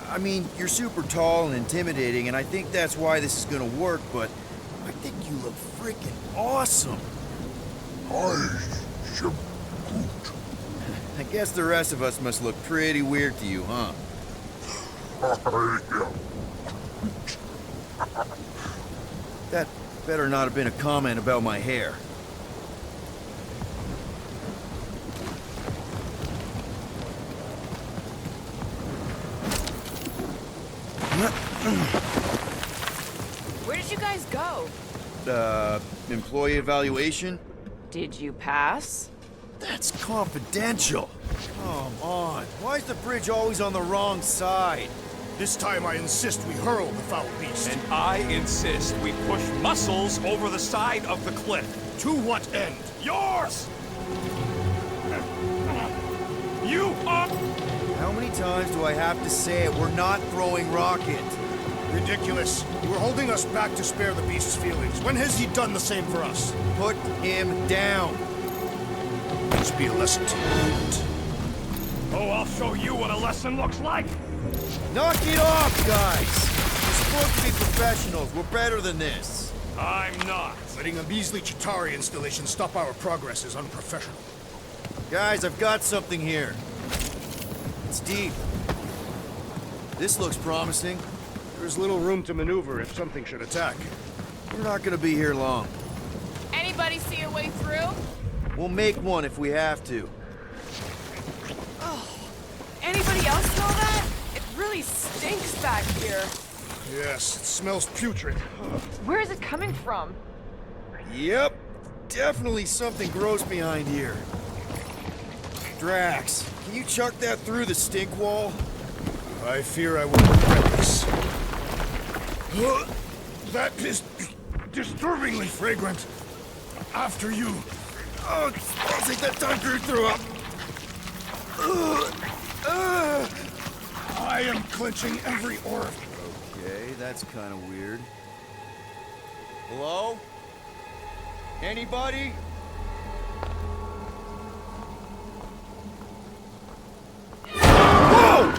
Speaker 2: I mean, you're super tall and intimidating, and I think that's why this is gonna work, but I think you look freaking awesome. I guess the rest of us must look pretty weird to you, huh? That better not have been a comment about my hair.
Speaker 11: Where did you guys go?
Speaker 2: Employee evaluation?
Speaker 11: Did you pass?
Speaker 2: That's confidential. Come on. Why is the bridge always on the wrong side?
Speaker 12: This time I insist we hurl the foul beast.
Speaker 8: And I insist we push Muscles over the side of the cliff.
Speaker 12: To what end?
Speaker 8: Yours! You are...
Speaker 2: How many times do I have to say it? We're not throwing rocket.
Speaker 12: Ridiculous. You were holding us back to spare the beast's feelings. When has he done the same for us?
Speaker 2: Put him down.
Speaker 12: This be a lesson to you.
Speaker 8: Oh, I'll show you what a lesson looks like!
Speaker 2: Knock it off, guys! We're supposed to be professionals. We're better than this.
Speaker 8: I'm not.
Speaker 12: Letting a measly Chitauri installation stop our progress is unprofessional.
Speaker 2: Guys, I've got something here. It's deep. This looks promising.
Speaker 12: There's little room to maneuver if something should attack.
Speaker 2: We're not gonna be here long.
Speaker 11: Anybody see your way through?
Speaker 2: We'll make one if we have to.
Speaker 11: Oh, anybody else smell that? It really stinks back here.
Speaker 12: Yes, it smells putrid.
Speaker 11: Where is it coming from?
Speaker 2: Yep. Definitely something gross behind here. Drax, can you chuck that through the stink wall?
Speaker 12: I fear I will regret this. That is disturbingly fragrant. After you.
Speaker 2: Oh, it smells like that time Groot threw up.
Speaker 12: I am clenching every orifice.
Speaker 2: Okay, that's kind of weird. Hello? Anybody? Whoa!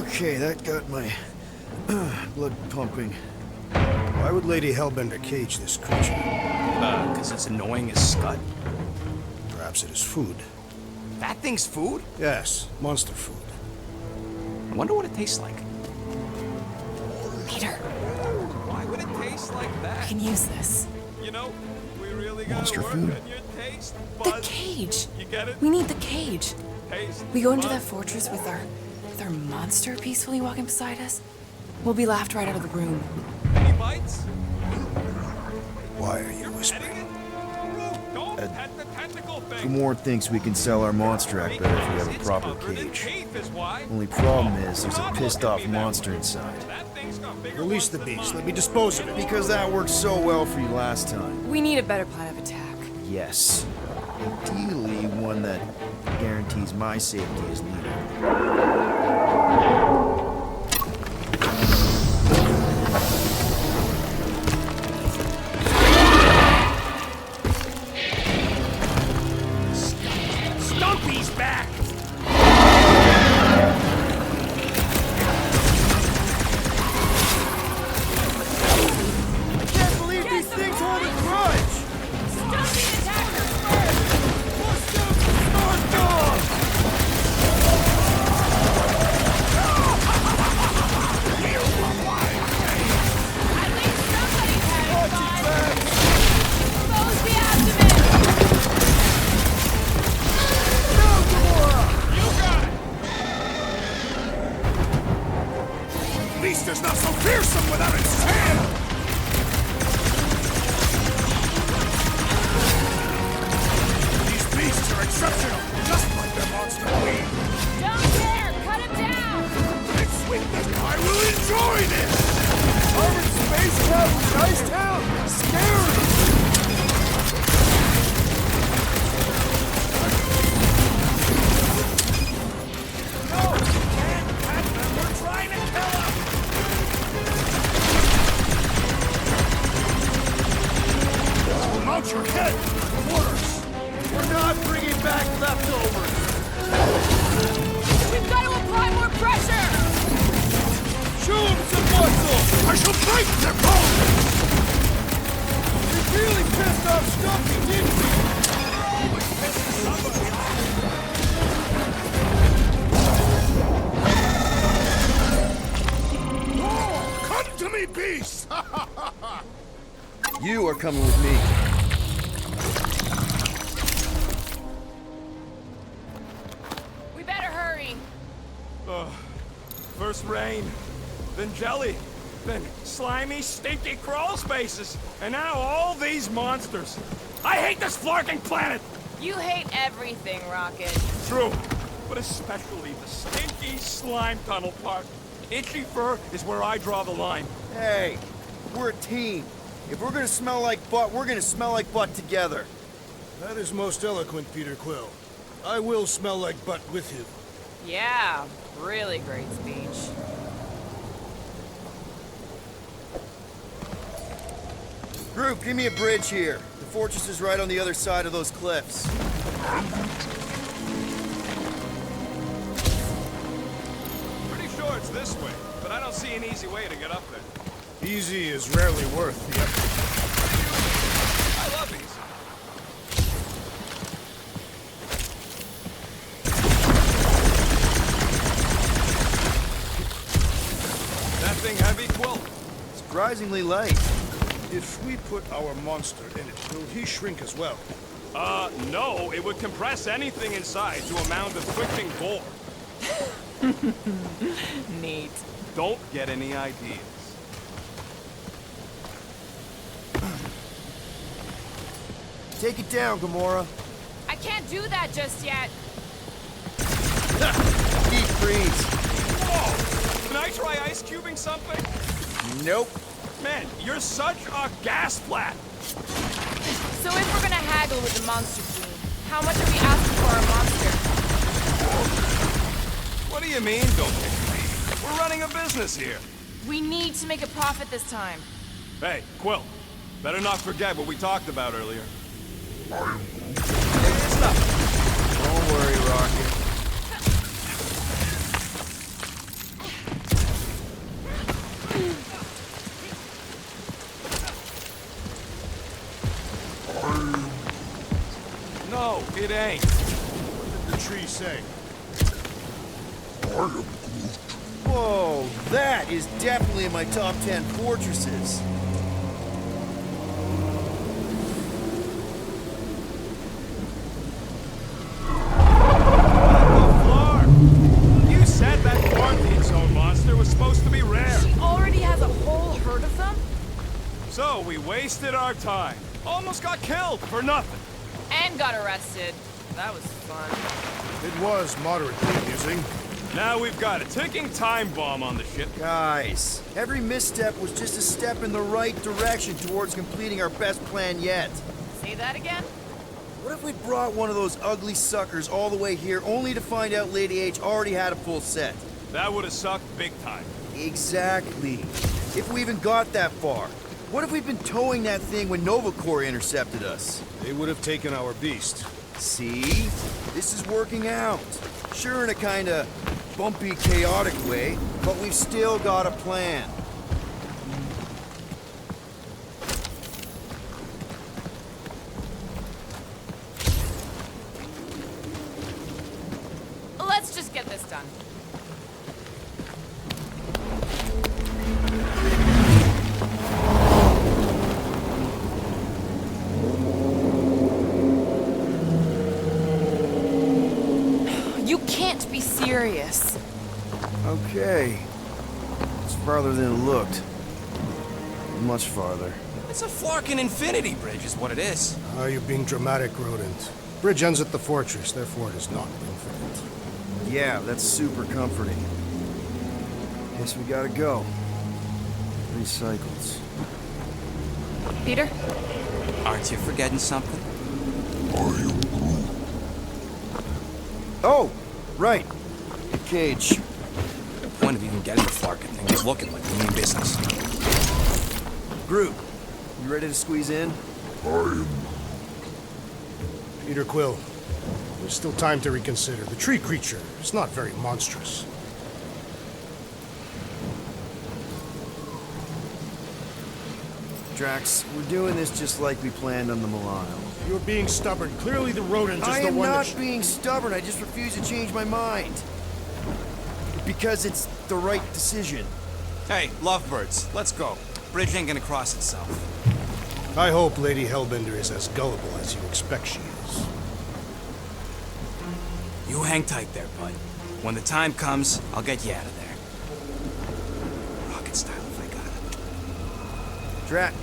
Speaker 2: Okay, that got my blood pumping.
Speaker 4: Why would Lady Hellbender cage this creature?
Speaker 3: Because it's annoying as scut.
Speaker 4: Perhaps it is food.
Speaker 3: That thing's food?
Speaker 4: Yes, monster food.
Speaker 3: I wonder what it tastes like.
Speaker 11: Peter,
Speaker 8: Why would it taste like
Speaker 11: I
Speaker 8: that?
Speaker 11: can use this.
Speaker 8: You know, we really gotta
Speaker 2: Monster
Speaker 8: work
Speaker 2: food?
Speaker 8: on your taste
Speaker 11: The
Speaker 8: buds.
Speaker 11: cage.
Speaker 8: You get it?
Speaker 11: We need the cage.
Speaker 8: Taste
Speaker 11: We go into that
Speaker 8: buds.
Speaker 11: fortress with our monster peacefully walking beside us. We'll be laughed right out of the room.
Speaker 8: Any bites?
Speaker 4: Why are you
Speaker 8: Petting
Speaker 4: whispering?
Speaker 8: it? Root, don't pet the tentacle thing.
Speaker 2: Gamorrean thinks we can sell our monster act better if we have a
Speaker 8: It's
Speaker 2: proper
Speaker 8: covered in
Speaker 2: cage.
Speaker 8: teeth is why.
Speaker 2: Only problem is there's a
Speaker 8: Not
Speaker 2: pissed
Speaker 8: look at
Speaker 2: off
Speaker 8: me that
Speaker 2: monster
Speaker 8: way.
Speaker 2: inside.
Speaker 8: That thing's got bigger
Speaker 4: Release
Speaker 8: ones
Speaker 4: the
Speaker 8: than
Speaker 4: beast.
Speaker 8: mine.
Speaker 4: Let me dispose of it.
Speaker 2: Because that worked so well for you last time.
Speaker 11: We need a better plan of attack.
Speaker 2: Yes. Ideally, one that guarantees my safety as leader.
Speaker 8: Stumpy's back!
Speaker 2: I can't believe these things hold a grudge!
Speaker 11: Stumpy attacked us first!
Speaker 2: We'll soon
Speaker 12: Blockhead! Orders!
Speaker 2: We're not bringing back leftovers!
Speaker 11: We've got to apply more pressure!
Speaker 12: Show them some muscle! I shall break their bones!
Speaker 2: We really pissed off Stumpy, didn't we?
Speaker 12: Come to me, beast!
Speaker 2: You are coming with me.
Speaker 11: We better hurry.
Speaker 8: First rain, then jelly, then slimy, stinky crawl spaces, and now all these monsters. I hate this flarking planet!
Speaker 11: You hate everything, Rocket.
Speaker 8: True, but especially the stinky slime tunnel part. Itchy fur is where I draw the line.
Speaker 2: Hey, we're a team. If we're gonna smell like butt, we're gonna smell like butt together.
Speaker 4: That is most eloquent, Peter Quill. I will smell like butt with you.
Speaker 11: Yeah, really great speech.
Speaker 2: Group, give me a bridge here. The fortress is right on the other side of those cliffs.
Speaker 8: Pretty sure it's this way, but I don't see an easy way to get up there.
Speaker 4: Easy is rarely worth the effort.
Speaker 8: I love easy. That thing heavy, Quill?
Speaker 2: Surprisingly light.
Speaker 4: If we put our monster in it, will he shrink as well?
Speaker 8: No. It would compress anything inside to a mound of twitching gore.
Speaker 11: Neat.
Speaker 8: Don't get any ideas.
Speaker 2: Take it down, Gamora.
Speaker 11: I can't do that just yet.
Speaker 2: Deep freeze.
Speaker 8: Whoa! Can I try ice cubing something?
Speaker 2: Nope.
Speaker 8: Man, you're such a gas flat!
Speaker 11: So if we're gonna haggle with the monster queen, how much are we asking for our monster?
Speaker 8: What do you mean, don't pick me? We're running a business here.
Speaker 11: We need to make a profit this time.
Speaker 8: Hey, Quill. Better not forget what we talked about earlier.
Speaker 2: It's nothing. Don't worry, Rocket.
Speaker 8: No, it ain't.
Speaker 4: What did the tree say?
Speaker 2: Whoa, that is definitely in my top 10 fortresses.
Speaker 8: You said that quarantine zone monster was supposed to be rare.
Speaker 11: She already has a whole herd of them?
Speaker 8: So we wasted our time. Almost got killed for nothing.
Speaker 11: And got arrested. That was fun.
Speaker 4: It was moderately amusing.
Speaker 8: Now we've got a ticking time bomb on the ship.
Speaker 2: Guys, every misstep was just a step in the right direction towards completing our best plan yet.
Speaker 11: Say that again?
Speaker 2: What if we brought one of those ugly suckers all the way here only to find out Lady H already had a full set?
Speaker 8: That would have sucked big time.
Speaker 2: Exactly. If we even got that far. What if we'd been towing that thing when Nova Corps intercepted us?
Speaker 4: They would have taken our beast.
Speaker 2: See? This is working out. Sure, in a kinda bumpy, chaotic way, but we've still got a plan.
Speaker 11: Let's just get this done. You can't be serious.
Speaker 2: Okay. It's farther than it looked. Much farther.
Speaker 3: It's a flarkin' infinity bridge is what it is.
Speaker 4: Are you being dramatic, Rodent? Bridge ends at the fortress, therefore it is not infinite.
Speaker 2: Yeah, that's super comforting. Guess we gotta go. 3 cycles.
Speaker 11: Peter?
Speaker 3: Aren't you forgetting something?
Speaker 2: Oh! Right. The cage.
Speaker 3: The point of even getting the flarkin' thing is looking like we mean business.
Speaker 2: Groot, you ready to squeeze in?
Speaker 4: Peter Quill, there's still time to reconsider. The tree creature is not very monstrous.
Speaker 2: Drax, we're doing this just like we planned on the Milano.
Speaker 4: You're being stubborn. Clearly the rodent is
Speaker 2: I
Speaker 4: the
Speaker 2: am
Speaker 4: one
Speaker 2: not being stubborn. I just refuse to change my mind. Because it's the right decision.
Speaker 3: Hey, lovebirds, let's go. Bridge ain't gonna cross itself.
Speaker 4: I hope Lady Hellbender is as gullible as you expect she is.
Speaker 3: You hang tight there, bud. When the time comes, I'll get you out of there. Rocket style if I got it.
Speaker 2: Drax.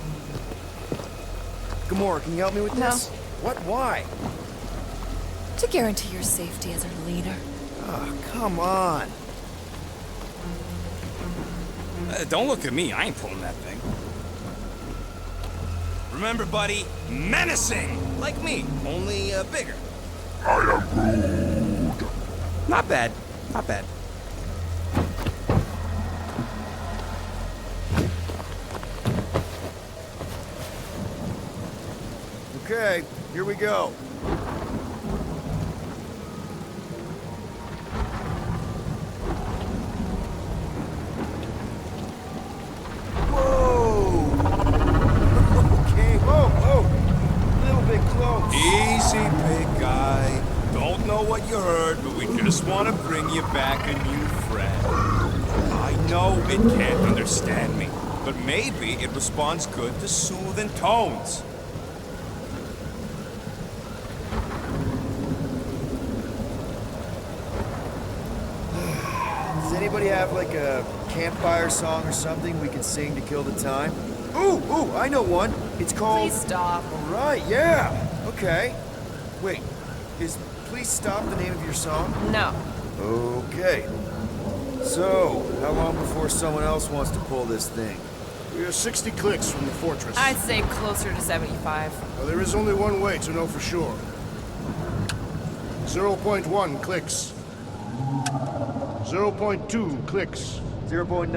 Speaker 2: Gamora, can you help me with this? What? Why?
Speaker 11: To guarantee your safety as our leader.
Speaker 2: Oh, come on.
Speaker 3: Don't look at me, I ain't pulling that thing. Remember, buddy, menacing! Like me, only bigger.
Speaker 12: I am Groot.
Speaker 3: Not bad, not bad.
Speaker 2: Okay, here we go. Whoa! Okay, whoa! A little bit close.
Speaker 8: Easy, big guy. Don't know what you heard, but we just want to bring you back a new friend. I know it can't understand me, but maybe it responds good to soothing tones.
Speaker 2: Does anybody have like a campfire song or something we can sing to kill the time? Ooh, I know one. It's called...
Speaker 11: Please stop.
Speaker 2: All right, yeah. Okay. Wait, is Please Stop the name of your song?
Speaker 11: No.
Speaker 2: Okay. So, how long before someone else wants to pull this thing?
Speaker 4: We are 60 clicks from the fortress.
Speaker 11: I'd say closer to 75.
Speaker 4: Well, there is only one way to know for sure. 0.1 clicks. 0.2 clicks.
Speaker 2: 0.9,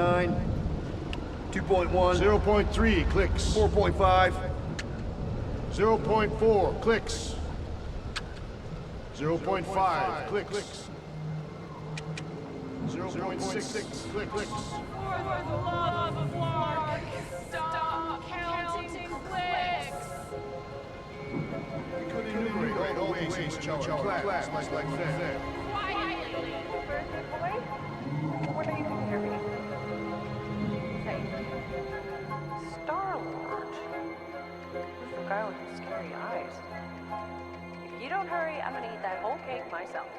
Speaker 2: 2.1,
Speaker 4: 0.3 clicks.
Speaker 2: 4.5.
Speaker 4: 0.4 clicks. 0.5 clicks. 0.6 clicks.
Speaker 5: For the love of Mark, stop counting clicks.
Speaker 4: We could enumerate all the ways in which our class like that.
Speaker 5: What are you doing here? Hey, Star-Lord. Who's the guy with the scary eyes? If you don't hurry, I'm gonna eat that whole cake myself.